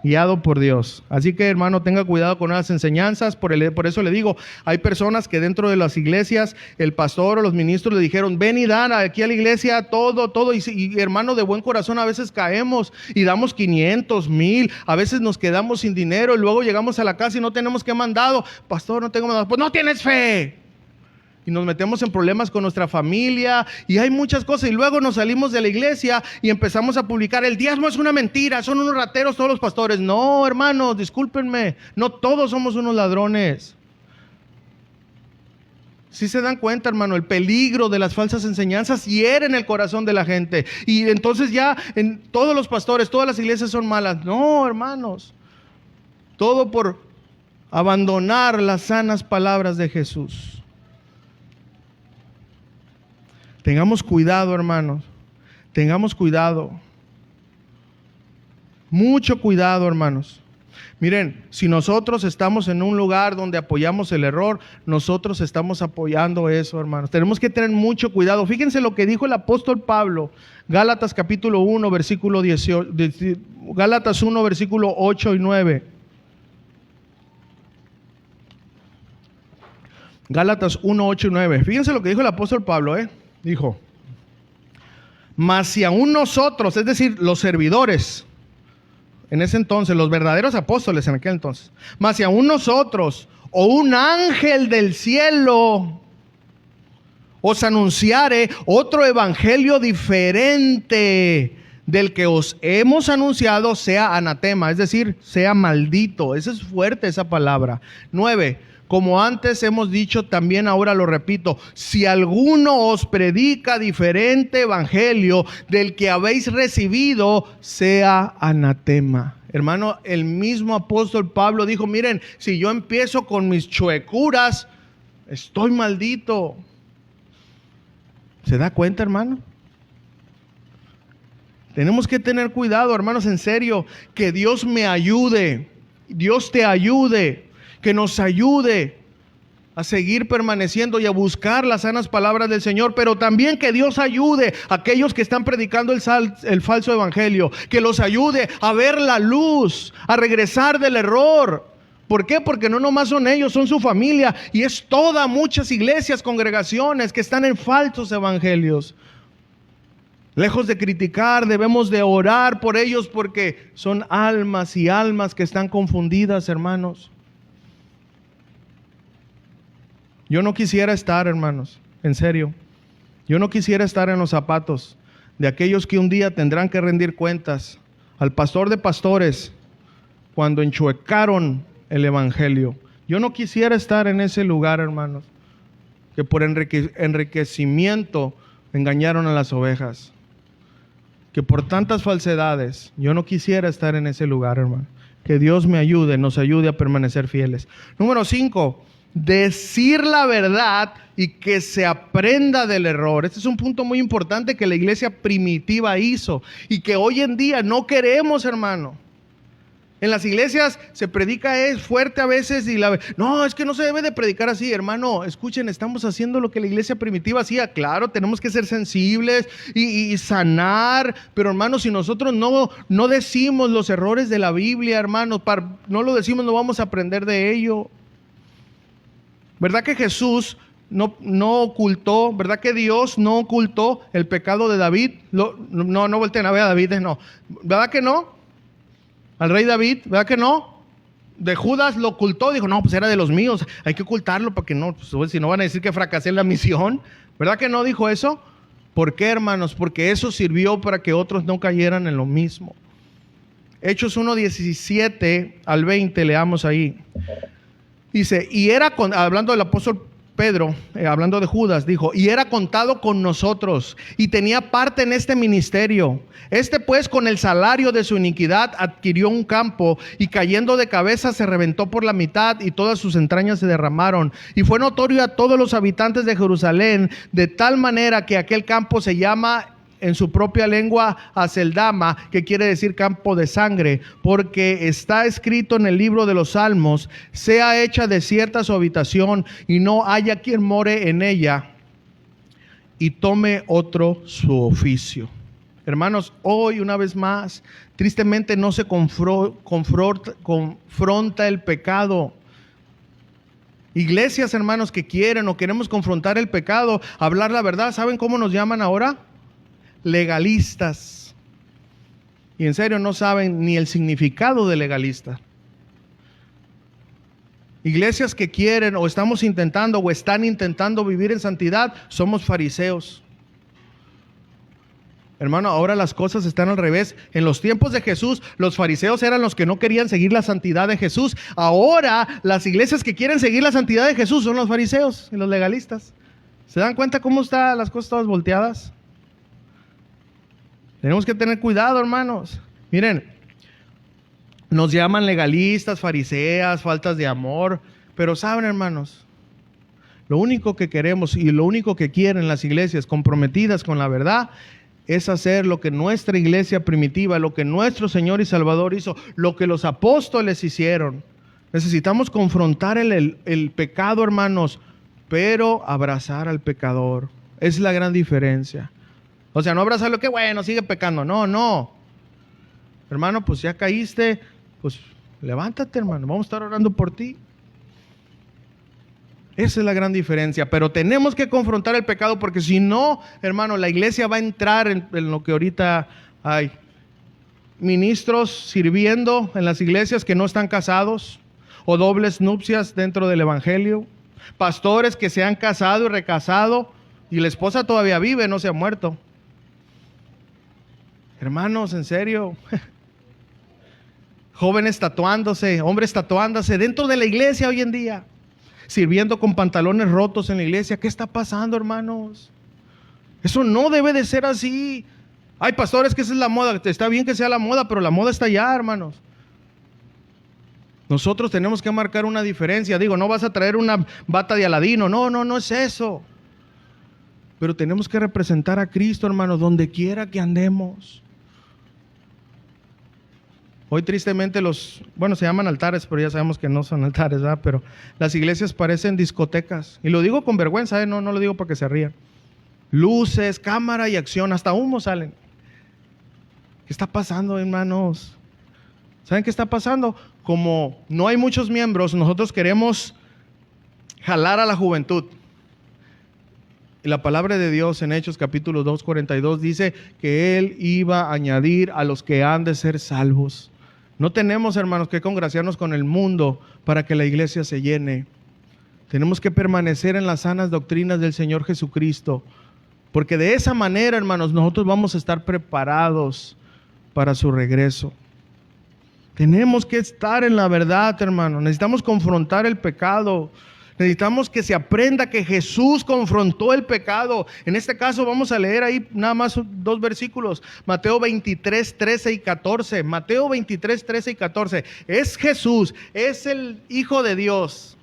guiado por Dios. Así que, hermano, tenga cuidado con las enseñanzas. Por eso le digo, hay personas que dentro de las iglesias, el pastor o los ministros le dijeron, ven y dan aquí a la iglesia todo. Y hermano, de buen corazón a veces caemos y damos 500, 1000. A veces nos quedamos sin dinero y luego llegamos a la casa y no tenemos que mandado. Pastor, no tengo mandado. Pues no tienes fe. Y nos metemos en problemas con nuestra familia y hay muchas cosas, y luego nos salimos de la iglesia y empezamos a publicar, el diezmo es una mentira, son unos rateros todos los pastores. No, hermanos, discúlpenme, no todos somos unos ladrones. Si se dan cuenta, hermano, el peligro de las falsas enseñanzas hieren el corazón de la gente, y entonces ya en todos los pastores, todas las iglesias son malas. No, hermanos, todo por abandonar las sanas palabras de Jesús. Tengamos cuidado, hermanos. Tengamos cuidado. Mucho cuidado, hermanos. Miren, si nosotros estamos en un lugar donde apoyamos el error, nosotros estamos apoyando eso, hermanos. Tenemos que tener mucho cuidado. Fíjense lo que dijo el apóstol Pablo, Gálatas capítulo 1, versículo 18, Gálatas 1, versículo 8 y 9. Gálatas 1, 8 y 9. Fíjense lo que dijo el apóstol Pablo, Dijo, mas si aún nosotros, es decir, los servidores, en ese entonces, los verdaderos apóstoles en aquel entonces, mas si aún nosotros o un ángel del cielo os anunciare otro evangelio diferente del que os hemos anunciado, sea anatema, es decir, sea maldito. Esa es fuerte esa palabra. 9. Como antes hemos dicho, también ahora lo repito, si alguno os predica diferente evangelio del que habéis recibido, sea anatema. Hermano, el mismo apóstol Pablo dijo, miren, si yo empiezo con mis chuecuras, estoy maldito. ¿Se da cuenta, hermano? Tenemos que tener cuidado, hermanos, en serio, que Dios me ayude, Dios te ayude, que nos ayude a seguir permaneciendo y a buscar las sanas palabras del Señor, pero también que Dios ayude a aquellos que están predicando el falso evangelio, que los ayude a ver la luz, a regresar del error. ¿Por qué? Porque no nomás son ellos, son su familia, y es muchas iglesias, congregaciones que están en falsos evangelios. Lejos de criticar, debemos de orar por ellos, porque son almas y almas que están confundidas, hermanos. Yo no quisiera estar, hermanos, en serio, yo no quisiera estar en los zapatos de aquellos que un día tendrán que rendir cuentas al pastor de pastores cuando enchuecaron el evangelio. Yo no quisiera estar en ese lugar, hermanos, que por enriquecimiento engañaron a las ovejas, que por tantas falsedades. Yo no quisiera estar en ese lugar, hermano. Que Dios me ayude, nos ayude a permanecer fieles. Número 5. Decir la verdad y que se aprenda del error. Este es un punto muy importante que la iglesia primitiva hizo y que hoy en día no queremos, hermano. En las iglesias se predica fuerte a veces no, es que no se debe de predicar así, hermano. Escuchen, estamos haciendo lo que la iglesia primitiva hacía. Claro, tenemos que ser sensibles y sanar, pero hermano, si nosotros no decimos los errores de la Biblia, hermano, no lo decimos, no vamos a aprender de ello. ¿Verdad que Jesús no ocultó, verdad que Dios no ocultó el pecado de David? No volteen a ver a David, no. ¿Verdad que no? Al rey David, ¿verdad que no? De Judas lo ocultó, dijo, no, pues era de los míos, hay que ocultarlo porque no, pues, si no van a decir que fracasé en la misión. ¿Verdad que no dijo eso? ¿Por qué, hermanos? Porque eso sirvió para que otros no cayeran en lo mismo. Hechos 1:17 al 20, leamos ahí. Dice, hablando del apóstol Pedro, hablando de Judas, dijo: y era contado con nosotros, y tenía parte en este ministerio. Este pues, con el salario de su iniquidad, adquirió un campo, y cayendo de cabeza se reventó por la mitad, y todas sus entrañas se derramaron. Y fue notorio a todos los habitantes de Jerusalén, de tal manera que aquel campo se llama en su propia lengua Aceldama, que quiere decir campo de sangre, porque está escrito en el libro de los Salmos: sea hecha desierta su habitación, y no haya quien more en ella, y tome otro su oficio. Hermanos, hoy una vez más, tristemente no se confronta el pecado. Iglesias, hermanos, que quieren o queremos confrontar el pecado, hablar la verdad, ¿saben cómo nos llaman ahora? Legalistas. Y en serio no saben ni el significado de legalista. Iglesias que quieren o estamos intentando o están intentando vivir en santidad, somos fariseos. Hermano, ahora las cosas están al revés. En los tiempos de Jesús, los fariseos eran los que no querían seguir la santidad de Jesús. Ahora las iglesias que quieren seguir la santidad de Jesús son los fariseos y los legalistas. ¿Se dan cuenta cómo están las cosas todas volteadas? Tenemos que tener cuidado, hermanos. Miren, nos llaman legalistas, fariseas, faltas de amor. Pero saben, hermanos, lo único que queremos y lo único que quieren las iglesias comprometidas con la verdad es hacer lo que nuestra iglesia primitiva, lo que nuestro Señor y Salvador hizo, lo que los apóstoles hicieron. Necesitamos confrontar el pecado, hermanos, pero abrazar al pecador. Es la gran diferencia. O sea, no abrazarlo, que bueno, sigue pecando. No. Hermano, pues ya caíste, pues levántate, hermano. Vamos a estar orando por ti. Esa es la gran diferencia. Pero tenemos que confrontar el pecado, porque si no, hermano, la iglesia va a entrar en lo que ahorita hay. Ministros sirviendo en las iglesias que no están casados, o dobles nupcias dentro del evangelio. Pastores que se han casado y recasado, y la esposa todavía vive, no se ha muerto. Hermanos, en serio. Jóvenes tatuándose, hombres tatuándose dentro de la iglesia hoy en día, sirviendo con pantalones rotos en la iglesia. ¿Qué está pasando, hermanos? Eso no debe de ser así. Hay pastores que esa es la moda. Está bien que sea la moda, pero la moda está allá, hermanos. Nosotros tenemos que marcar una diferencia. Digo, no vas a traer una bata de Aladino. No es eso. Pero tenemos que representar a Cristo, hermanos, donde quiera que andemos. Hoy tristemente se llaman altares, pero ya sabemos que no son altares, ¿verdad? Pero las iglesias parecen discotecas. Y lo digo con vergüenza, no lo digo para que se rían. Luces, cámara y acción, hasta humo salen. ¿Qué está pasando, hermanos? ¿Saben qué está pasando? Como no hay muchos miembros, nosotros queremos jalar a la juventud. Y la palabra de Dios en Hechos capítulo 2:42 dice que Él iba a añadir a los que han de ser salvos. No tenemos, hermanos, que congraciarnos con el mundo para que la iglesia se llene. Tenemos que permanecer en las sanas doctrinas del Señor Jesucristo, porque de esa manera, hermanos, nosotros vamos a estar preparados para su regreso. Tenemos que estar en la verdad, hermanos. Necesitamos confrontar el pecado. Necesitamos que se aprenda que Jesús confrontó el pecado. En este caso vamos a leer ahí nada más 2 versículos. Mateo 23, 13 y 14. Mateo 23, 13 y 14. Es Jesús, es el Hijo de Dios.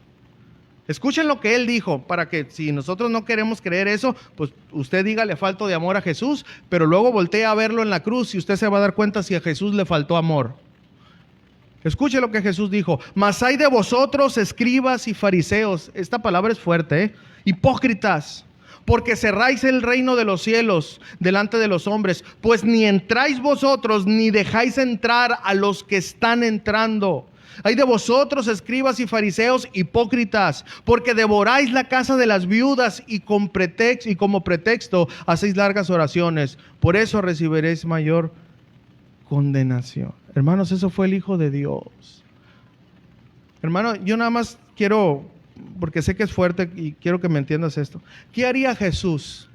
Escuchen lo que Él dijo, para que si nosotros no queremos creer eso, pues usted dígale falto de amor a Jesús, pero luego voltea a verlo en la cruz y usted se va a dar cuenta si a Jesús le faltó amor. Escuche lo que Jesús dijo: mas hay de vosotros, escribas y fariseos. Esta palabra es fuerte, hipócritas, porque cerráis el reino de los cielos delante de los hombres, pues ni entráis vosotros, ni dejáis entrar a los que están entrando. Hay de vosotros, escribas y fariseos, hipócritas, porque devoráis la casa de las viudas y como pretexto hacéis largas oraciones. Por eso recibiréis mayor condenación. Hermanos, eso fue el Hijo de Dios. Hermano, yo nada más quiero, porque sé que es fuerte y quiero que me entiendas esto. ¿Qué haría Jesús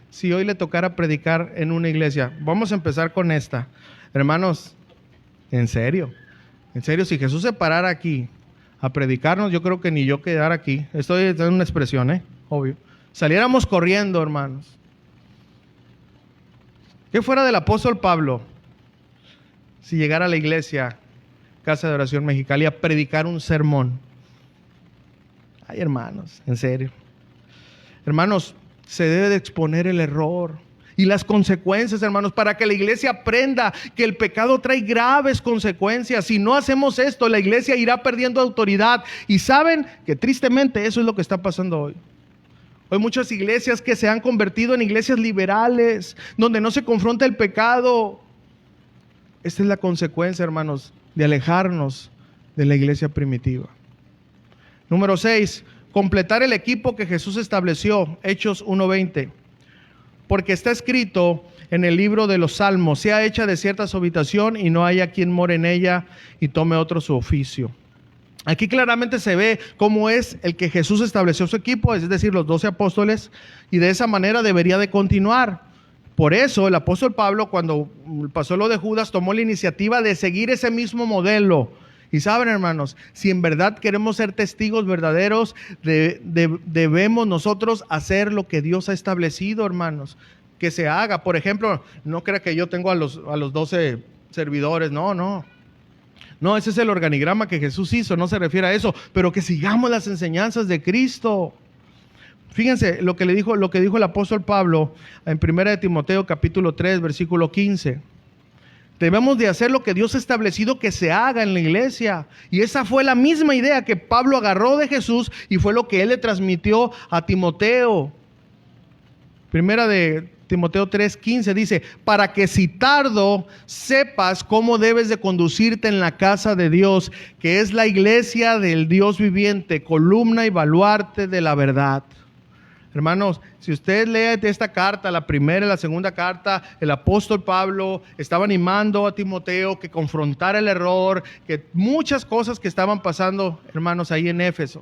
si hoy le tocara predicar en una iglesia? Vamos a empezar con esta. Hermanos, en serio, si Jesús se parara aquí a predicarnos, yo creo que ni yo quedar aquí. Estoy en una expresión, obvio. Saliéramos corriendo, hermanos. ¿Qué fuera del apóstol Pablo si llegara a la iglesia, Casa de Oración Mexicali, a predicar un sermón? Ay, hermanos, en serio. Hermanos, se debe de exponer el error y las consecuencias, hermanos, para que la iglesia aprenda que el pecado trae graves consecuencias. Si no hacemos esto, la iglesia irá perdiendo autoridad. Y saben que tristemente eso es lo que está pasando hoy. Hay muchas iglesias que se han convertido en iglesias liberales, donde no se confronta el pecado. Esta es la consecuencia, hermanos, de alejarnos de la iglesia primitiva. Número 6, completar el equipo que Jesús estableció, Hechos 1:20. Porque está escrito en el libro de los Salmos: sea hecha desierta su habitación y no haya quien more en ella y tome otro su oficio. Aquí claramente se ve cómo es el que Jesús estableció su equipo, es decir, los 12 apóstoles, y de esa manera debería de continuar. Por eso el apóstol Pablo, cuando pasó lo de Judas, tomó la iniciativa de seguir ese mismo modelo. Y saben, hermanos, si en verdad queremos ser testigos verdaderos, debemos nosotros hacer lo que Dios ha establecido, hermanos, que se haga. Por ejemplo, no crea que yo tengo a los 12 servidores, no, ese es el organigrama que Jesús hizo, no se refiere a eso, pero que sigamos las enseñanzas de Cristo. Fíjense lo que dijo el apóstol Pablo en 1 de Timoteo capítulo 3, versículo 15. Debemos de hacer lo que Dios ha establecido que se haga en la iglesia. Y esa fue la misma idea que Pablo agarró de Jesús y fue lo que él le transmitió a Timoteo. 1 de Timoteo 3:15 dice: para que si tardo sepas cómo debes de conducirte en la casa de Dios, que es la iglesia del Dios viviente, columna y baluarte de la verdad. Hermanos, si usted lee esta carta, la primera y la segunda carta, el apóstol Pablo estaba animando a Timoteo que confrontara el error, que muchas cosas que estaban pasando, hermanos, ahí en Éfeso.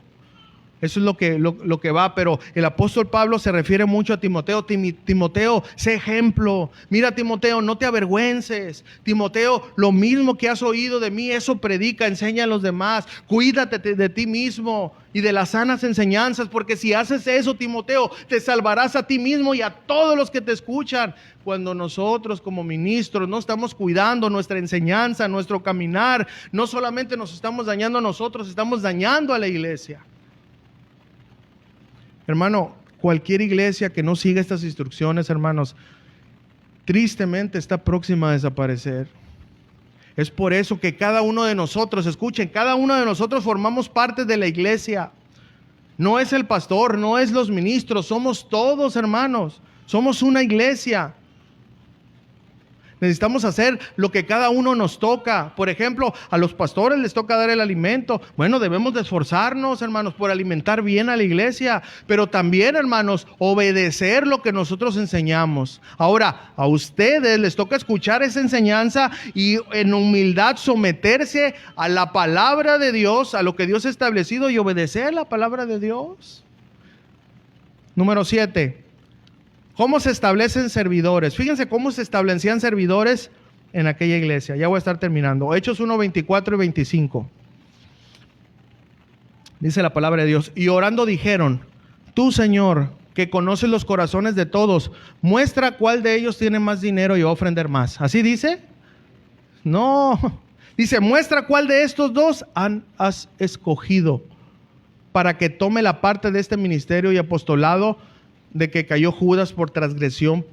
Eso es lo que va, pero el apóstol Pablo se refiere mucho a Timoteo. Timoteo, sé ejemplo. Mira, Timoteo, no te avergüences. Timoteo, lo mismo que has oído de mí, eso predica, enseña a los demás. Cuídate de ti mismo y de las sanas enseñanzas, porque si haces eso, Timoteo, te salvarás a ti mismo y a todos los que te escuchan. Cuando nosotros como ministros no estamos cuidando nuestra enseñanza, nuestro caminar, no solamente nos estamos dañando a nosotros, estamos dañando a la iglesia. Hermano, cualquier iglesia que no siga estas instrucciones, hermanos, tristemente está próxima a desaparecer. Es por eso que cada uno de nosotros, escuchen, cada uno de nosotros formamos parte de la iglesia. No es el pastor, no es los ministros, somos todos, hermanos. Somos una iglesia. Necesitamos hacer lo que cada uno nos toca. Por ejemplo, a los pastores les toca dar el alimento. Bueno, debemos de esforzarnos, hermanos, por alimentar bien a la iglesia. Pero también, hermanos, obedecer lo que nosotros enseñamos. Ahora, a ustedes les toca escuchar esa enseñanza y en humildad someterse a la palabra de Dios, a lo que Dios ha establecido y obedecer la palabra de Dios. Número 7. ¿Cómo se establecen servidores? Fíjense cómo se establecían servidores en aquella iglesia. Ya voy a estar terminando. Hechos 1, 24 y 25. Dice la palabra de Dios: y orando dijeron: tú, Señor, que conoces los corazones de todos, muestra cuál de ellos tiene más dinero y va a ofrendar más. ¿Así dice? No. Dice: muestra cuál de estos dos has escogido para que tome la parte de este ministerio y apostolado de que cayó Judas por transgresión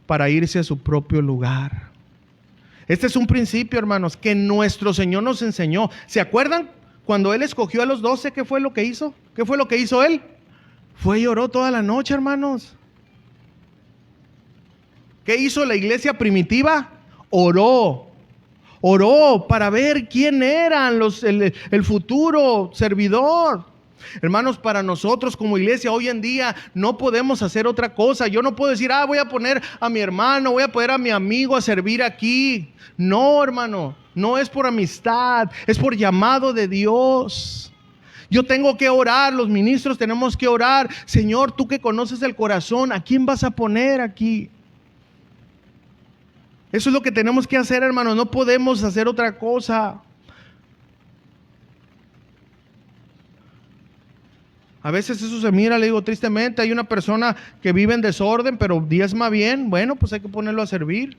para irse a su propio lugar. Este es un principio, hermanos, que nuestro Señor nos enseñó. ¿Se acuerdan cuando Él escogió a los 12? ¿Qué fue lo que hizo? ¿Qué fue lo que hizo Él? Fue y oró toda la noche, hermanos. ¿Qué hizo la iglesia primitiva? Oró para ver quién eran el futuro servidor. Hermanos, para nosotros como iglesia hoy en día no podemos hacer otra cosa. Yo no puedo decir: voy a poner a mi hermano, voy a poner a mi amigo a servir aquí. No, hermano, no es por amistad, es por llamado de Dios. Yo tengo que orar, los ministros tenemos que orar. Señor, tú que conoces el corazón, ¿a quién vas a poner aquí? Eso es lo que tenemos que hacer, hermanos. No podemos hacer otra cosa. A veces eso se mira, le digo tristemente, hay una persona que vive en desorden, pero diezma bien, bueno, pues hay que ponerlo a servir.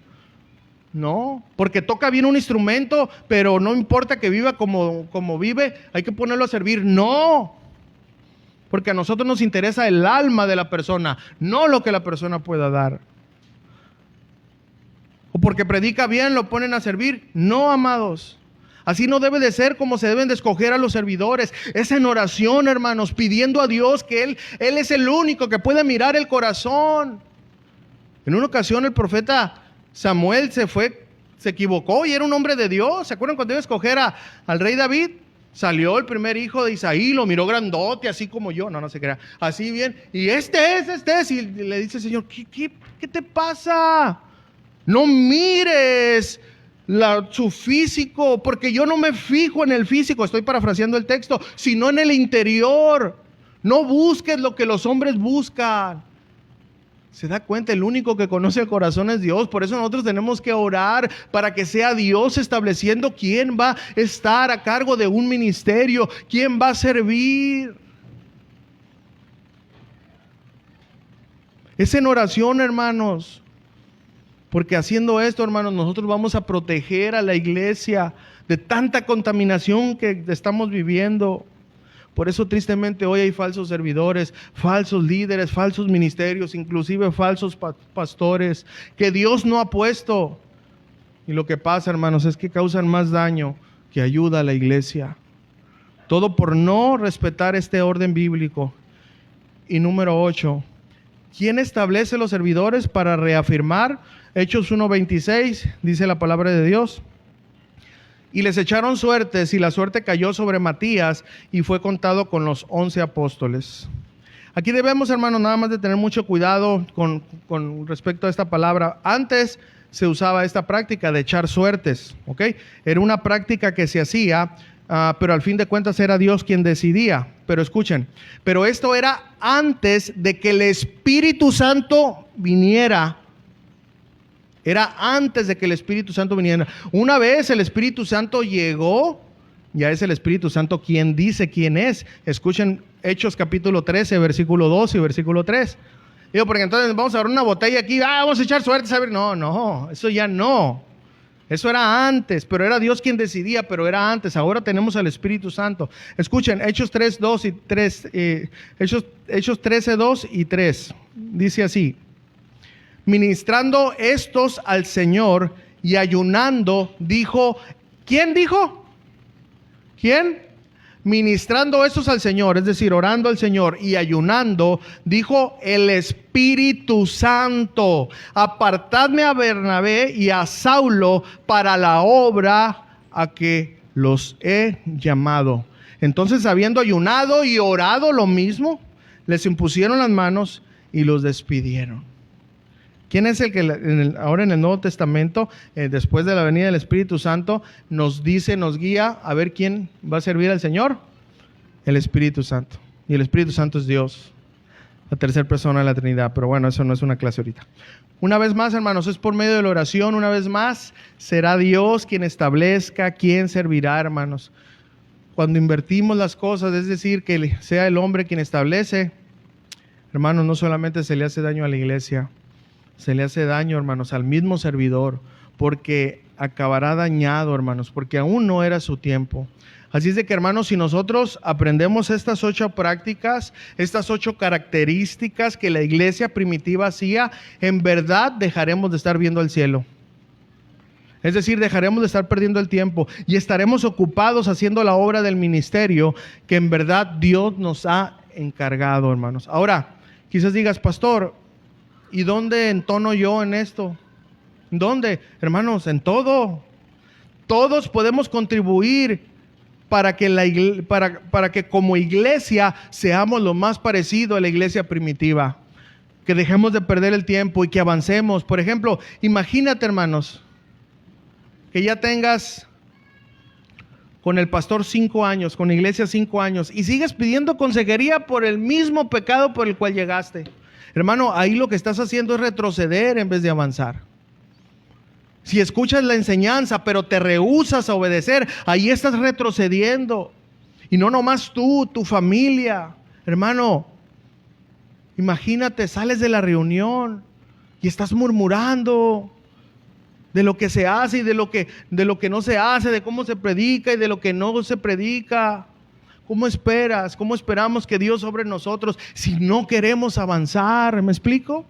No, porque toca bien un instrumento, pero no importa que viva como vive, hay que ponerlo a servir. No, porque a nosotros nos interesa el alma de la persona, no lo que la persona pueda dar. O porque predica bien, lo ponen a servir. No, amados. Así no debe de ser como se deben de escoger a los servidores. Es en oración, hermanos, pidiendo a Dios que Él es el único que puede mirar el corazón. En una ocasión el profeta Samuel se equivocó y era un hombre de Dios. ¿Se acuerdan cuando iba a escoger al rey David? Salió el primer hijo de Isaí, lo miró grandote, así como yo. No se crea. Así bien. Y este es. Y le dice el Señor, ¿qué te pasa? No mires su físico, porque yo no me fijo en el físico, estoy parafraseando el texto, sino en el interior. No busques lo que los hombres buscan. Se da cuenta, el único que conoce el corazón es Dios. Por eso nosotros tenemos que orar para que sea Dios estableciendo quién va a estar a cargo de un ministerio, quién va a servir. Es en oración, hermanos. Porque haciendo esto, hermanos, nosotros vamos a proteger a la iglesia de tanta contaminación que estamos viviendo. Por eso tristemente hoy hay falsos servidores, falsos líderes, falsos ministerios, inclusive falsos pastores que Dios no ha puesto. Y lo que pasa, hermanos, es que causan más daño que ayuda a la iglesia. Todo por no respetar este orden bíblico. Y número 8, ¿quién establece los servidores para reafirmar? Hechos 1:26, dice la palabra de Dios. Y les echaron suertes, y la suerte cayó sobre Matías, y fue contado con los 11 apóstoles. Aquí debemos, hermanos, nada más de tener mucho cuidado con respecto a esta palabra. Antes se usaba esta práctica de echar suertes, ¿ok? Era una práctica que se hacía, pero al fin de cuentas era Dios quien decidía. Pero escuchen, pero esto era antes de que el Espíritu Santo viniera. Era antes de que el Espíritu Santo viniera. Una vez el Espíritu Santo llegó, ya es el Espíritu Santo quien dice quién es. Escuchen Hechos capítulo 13, versículo 2 y versículo 3. Digo, porque entonces vamos a abrir una botella aquí, vamos a echar suerte, ¿sabes? No, eso ya no. Eso era antes, pero era Dios quien decidía, pero era antes. Ahora tenemos al Espíritu Santo. Escuchen, Hechos 3, 2 y 3, Hechos 13, 2 y 3. Dice así: ministrando estos al Señor y ayunando, dijo, ¿quién dijo? ¿Quién? Ministrando estos al Señor, es decir, orando al Señor y ayunando, dijo el Espíritu Santo, apartadme a Bernabé y a Saulo para la obra a que los he llamado. Entonces, habiendo ayunado y orado lo mismo, les impusieron las manos y los despidieron. ¿Quién es el que ahora en el Nuevo Testamento, después de la venida del Espíritu Santo, nos dice, nos guía a ver quién va a servir al Señor? El Espíritu Santo. Y el Espíritu Santo es Dios, la tercera persona de la Trinidad. Pero bueno, eso no es una clase ahorita. Una vez más, hermanos, es por medio de la oración. Una vez más, será Dios quien establezca quién servirá, hermanos. Cuando invertimos las cosas, es decir, que sea el hombre quien establece, hermanos, no solamente se le hace daño a la iglesia, se le hace daño, hermanos, al mismo servidor, porque acabará dañado, hermanos, porque aún no era su tiempo. Así es de que, hermanos, si nosotros aprendemos estas 8 prácticas, estas 8 características que la iglesia primitiva hacía, en verdad dejaremos de estar viendo el cielo. Es decir, dejaremos de estar perdiendo el tiempo y estaremos ocupados haciendo la obra del ministerio que en verdad Dios nos ha encargado, hermanos. Ahora, quizás digas, pastor, ¿y dónde entono yo en esto? ¿Dónde? Hermanos, en todo. Todos podemos contribuir para que como iglesia seamos lo más parecido a la iglesia primitiva. Que dejemos de perder el tiempo y que avancemos. Por ejemplo, imagínate, hermanos, que ya tengas con el pastor 5 años, con la iglesia 5 años, y sigues pidiendo consejería por el mismo pecado por el cual llegaste. Hermano, ahí lo que estás haciendo es retroceder en vez de avanzar. Si escuchas la enseñanza, pero te rehusas a obedecer, ahí estás retrocediendo. Y no nomás tú, tu familia. Hermano, imagínate, sales de la reunión y estás murmurando de lo que se hace y de lo que no se hace, de cómo se predica y de lo que no se predica. ¿Cómo esperas? ¿Cómo esperamos que Dios obre en nosotros si no queremos avanzar? ¿Me explico?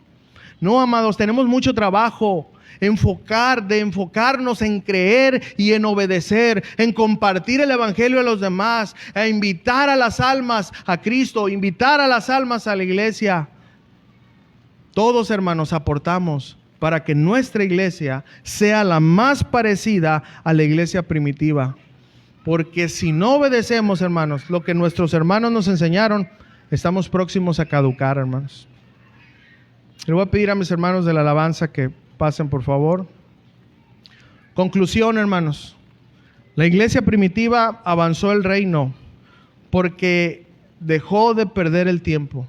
No, amados, tenemos mucho trabajo. Enfocarnos en creer y en obedecer, en compartir el evangelio a los demás, a invitar a las almas a Cristo, invitar a las almas a la iglesia. Todos, hermanos, aportamos para que nuestra iglesia sea la más parecida a la iglesia primitiva. Porque si no obedecemos, hermanos, lo que nuestros hermanos nos enseñaron, estamos próximos a caducar, hermanos. Le voy a pedir a mis hermanos de la alabanza que pasen, por favor. Conclusión, hermanos. La iglesia primitiva avanzó el reino porque dejó de perder el tiempo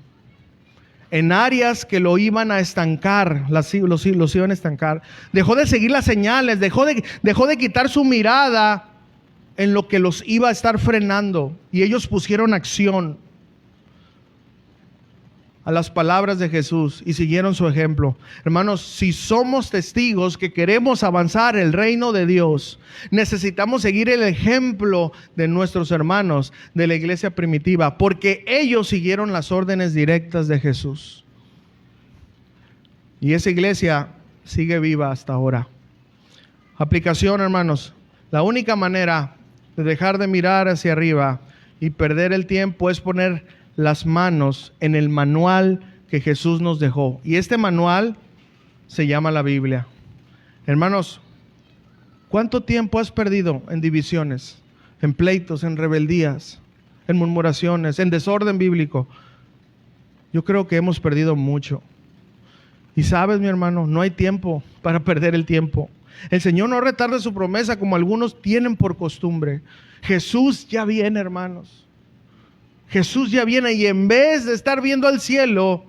en áreas que lo iban a estancar, los iban a estancar. Dejó de seguir las señales, dejó de quitar su mirada en lo que los iba a estar frenando, y ellos pusieron acción a las palabras de Jesús y siguieron su ejemplo. Hermanos, si somos testigos que queremos avanzar el reino de Dios, necesitamos seguir el ejemplo de nuestros hermanos de la iglesia primitiva, porque ellos siguieron las órdenes directas de Jesús. Y esa iglesia sigue viva hasta ahora. Aplicación, hermanos. La única manera de dejar de mirar hacia arriba y perder el tiempo es poner las manos en el manual que Jesús nos dejó. Y este manual se llama la Biblia. Hermanos, ¿cuánto tiempo has perdido en divisiones, en pleitos, en rebeldías, en murmuraciones, en desorden bíblico? Yo creo que hemos perdido mucho. Y sabes, mi hermano, no hay tiempo para perder el tiempo. El Señor no retarda su promesa como algunos tienen por costumbre. Jesús ya viene, hermanos. Jesús ya viene, y en vez de estar viendo al cielo,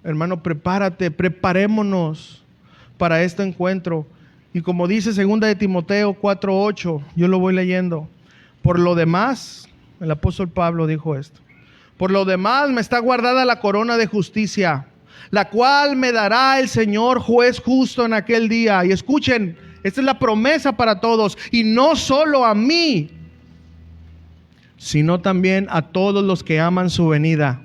hermano, preparémonos para este encuentro. Y como dice 2 de Timoteo 4:8, yo lo voy leyendo. Por lo demás, el apóstol Pablo dijo esto: por lo demás me está guardada la corona de justicia, la cual me dará el Señor juez justo en aquel día. Y escuchen, esta es la promesa para todos, y no solo a mí, sino también a todos los que aman su venida.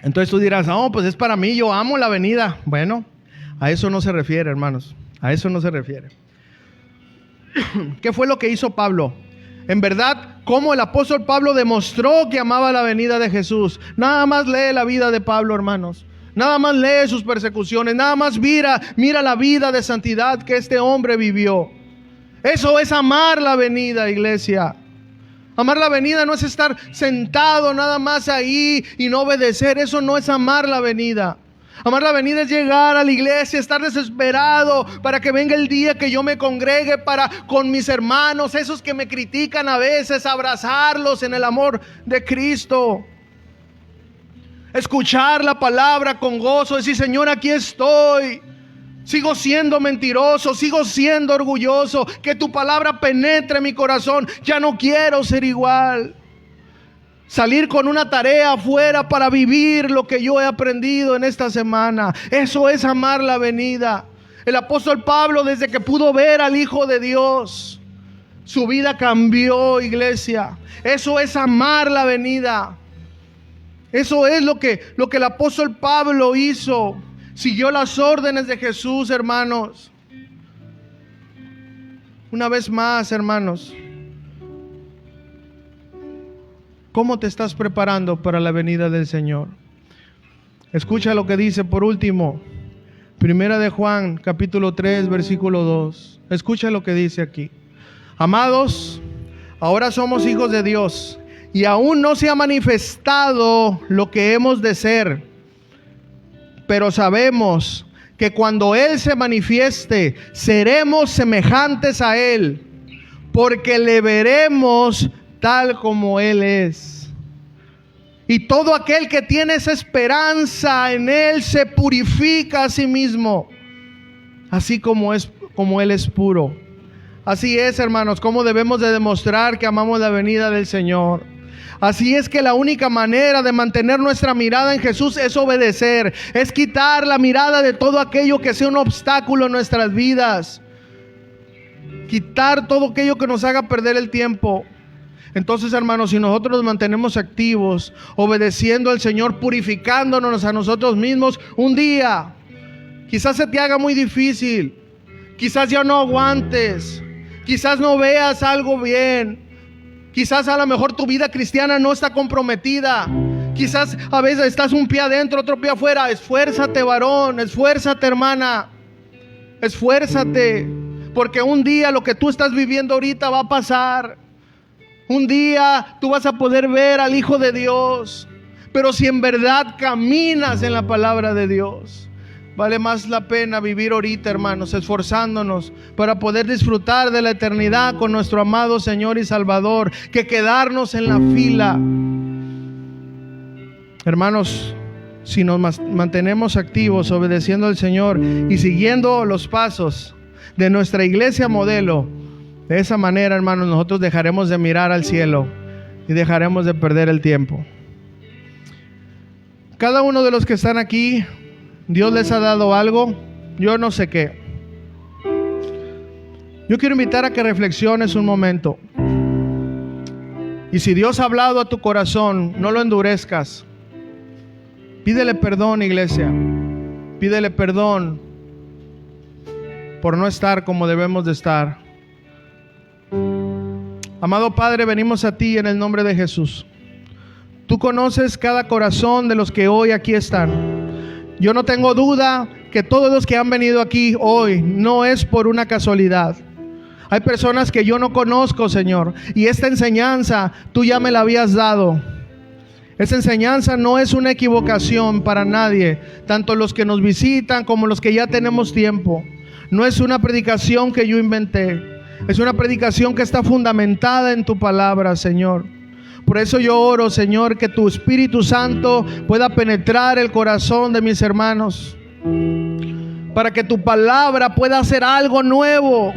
Entonces tú dirás, no, pues es para mí, yo amo la venida. Bueno, a eso no se refiere, hermanos. A eso no se refiere. ¿Qué fue lo que hizo Pablo? En verdad, ¿cómo el apóstol Pablo demostró que amaba la venida de Jesús? Nada más lee la vida de Pablo, hermanos. Nada más lee sus persecuciones. Nada más mira la vida de santidad que este hombre vivió. Eso es amar la venida, iglesia. Amar la venida no es estar sentado nada más ahí y no obedecer. Eso no es amar la venida. Amar la venida es llegar a la iglesia, estar desesperado para que venga el día que yo me congregue para con mis hermanos, esos que me critican a veces, abrazarlos en el amor de Cristo. Escuchar la palabra con gozo, decir, Señor, aquí estoy. Sigo siendo mentiroso, sigo siendo orgulloso. Que tu palabra penetre mi corazón. Ya no quiero ser igual. Salir con una tarea afuera para vivir lo que yo he aprendido en esta semana. Eso es amar la venida. El apóstol Pablo, desde que pudo ver al Hijo de Dios, su vida cambió, iglesia. Eso es amar la venida. Eso es lo que el apóstol Pablo hizo. Siguió las órdenes de Jesús, hermanos. Una vez más, hermanos, ¿cómo te estás preparando para la venida del Señor? Escucha lo que dice por último, 1 de Juan, capítulo 3, versículo 2. Escucha lo que dice aquí. Amados, ahora somos hijos de Dios, y aún no se ha manifestado lo que hemos de ser. Pero sabemos que cuando Él se manifieste, seremos semejantes a Él, porque le veremos tal como Él es. Y todo aquel que tiene esa esperanza en Él se purifica a sí mismo, así como Él es puro. Así es, hermanos, como debemos de demostrar que amamos la venida del Señor. Así es que la única manera de mantener nuestra mirada en Jesús es obedecer, es quitar la mirada de todo aquello que sea un obstáculo en nuestras vidas, quitar todo aquello que nos haga perder el tiempo. Entonces, hermanos, si nosotros nos mantenemos activos, obedeciendo al Señor, purificándonos a nosotros mismos, un día quizás se te haga muy difícil, quizás ya no aguantes, quizás no veas algo bien, quizás a lo mejor tu vida cristiana no está comprometida, quizás a veces estás un pie adentro, otro pie afuera. Esfuérzate, varón, esfuérzate, hermana, esfuérzate, porque un día lo que tú estás viviendo ahorita va a pasar. Un día tú vas a poder ver al Hijo de Dios. Pero si en verdad caminas en la palabra de Dios, vale más la pena vivir ahorita, hermanos, esforzándonos para poder disfrutar de la eternidad con nuestro amado Señor y Salvador, que quedarnos en la fila. Hermanos, si nos mantenemos activos, obedeciendo al Señor y siguiendo los pasos de nuestra iglesia modelo, de esa manera, hermanos, nosotros dejaremos de mirar al cielo y dejaremos de perder el tiempo. Cada uno de los que están aquí, Dios les ha dado algo, yo no sé qué. Yo quiero invitar a que reflexiones un momento. Y si Dios ha hablado a tu corazón, no lo endurezcas. Pídele perdón, iglesia. Pídele perdón por no estar como debemos de estar. Amado Padre, venimos a ti en el nombre de Jesús. Tú conoces cada corazón de los que hoy aquí están. Yo no tengo duda que todos los que han venido aquí hoy no es por una casualidad. Hay personas que yo no conozco, Señor, y esta enseñanza tú ya me la habías dado. Esta enseñanza no es una equivocación para nadie, tanto los que nos visitan como los que ya tenemos tiempo. No es una predicación que yo inventé. Es una predicación que está fundamentada en tu palabra, Señor. Por eso yo oro, Señor, que tu Espíritu Santo pueda penetrar el corazón de mis hermanos, para que tu palabra pueda hacer algo nuevo,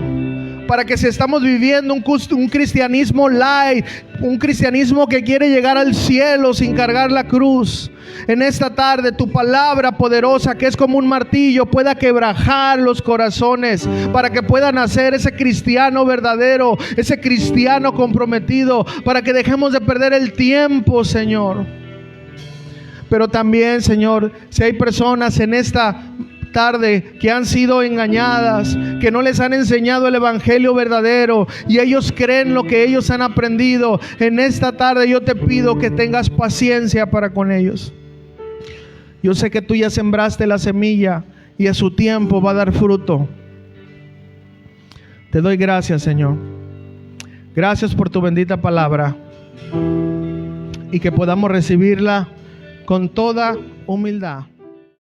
para que si estamos viviendo un cristianismo light, un cristianismo que quiere llegar al cielo sin cargar la cruz, en esta tarde tu palabra poderosa, que es como un martillo, pueda quebrajar los corazones, para que pueda nacer ese cristiano verdadero, ese cristiano comprometido, para que dejemos de perder el tiempo, Señor. Pero también, Señor, si hay personas en esta tarde que han sido engañadas, que no les han enseñado el evangelio verdadero y ellos creen lo que ellos han aprendido, en esta tarde yo te pido que tengas paciencia para con ellos. Yo sé que tú ya sembraste la semilla y a su tiempo va a dar fruto. Te doy gracias, Señor. Gracias por tu bendita palabra y que podamos recibirla con toda humildad.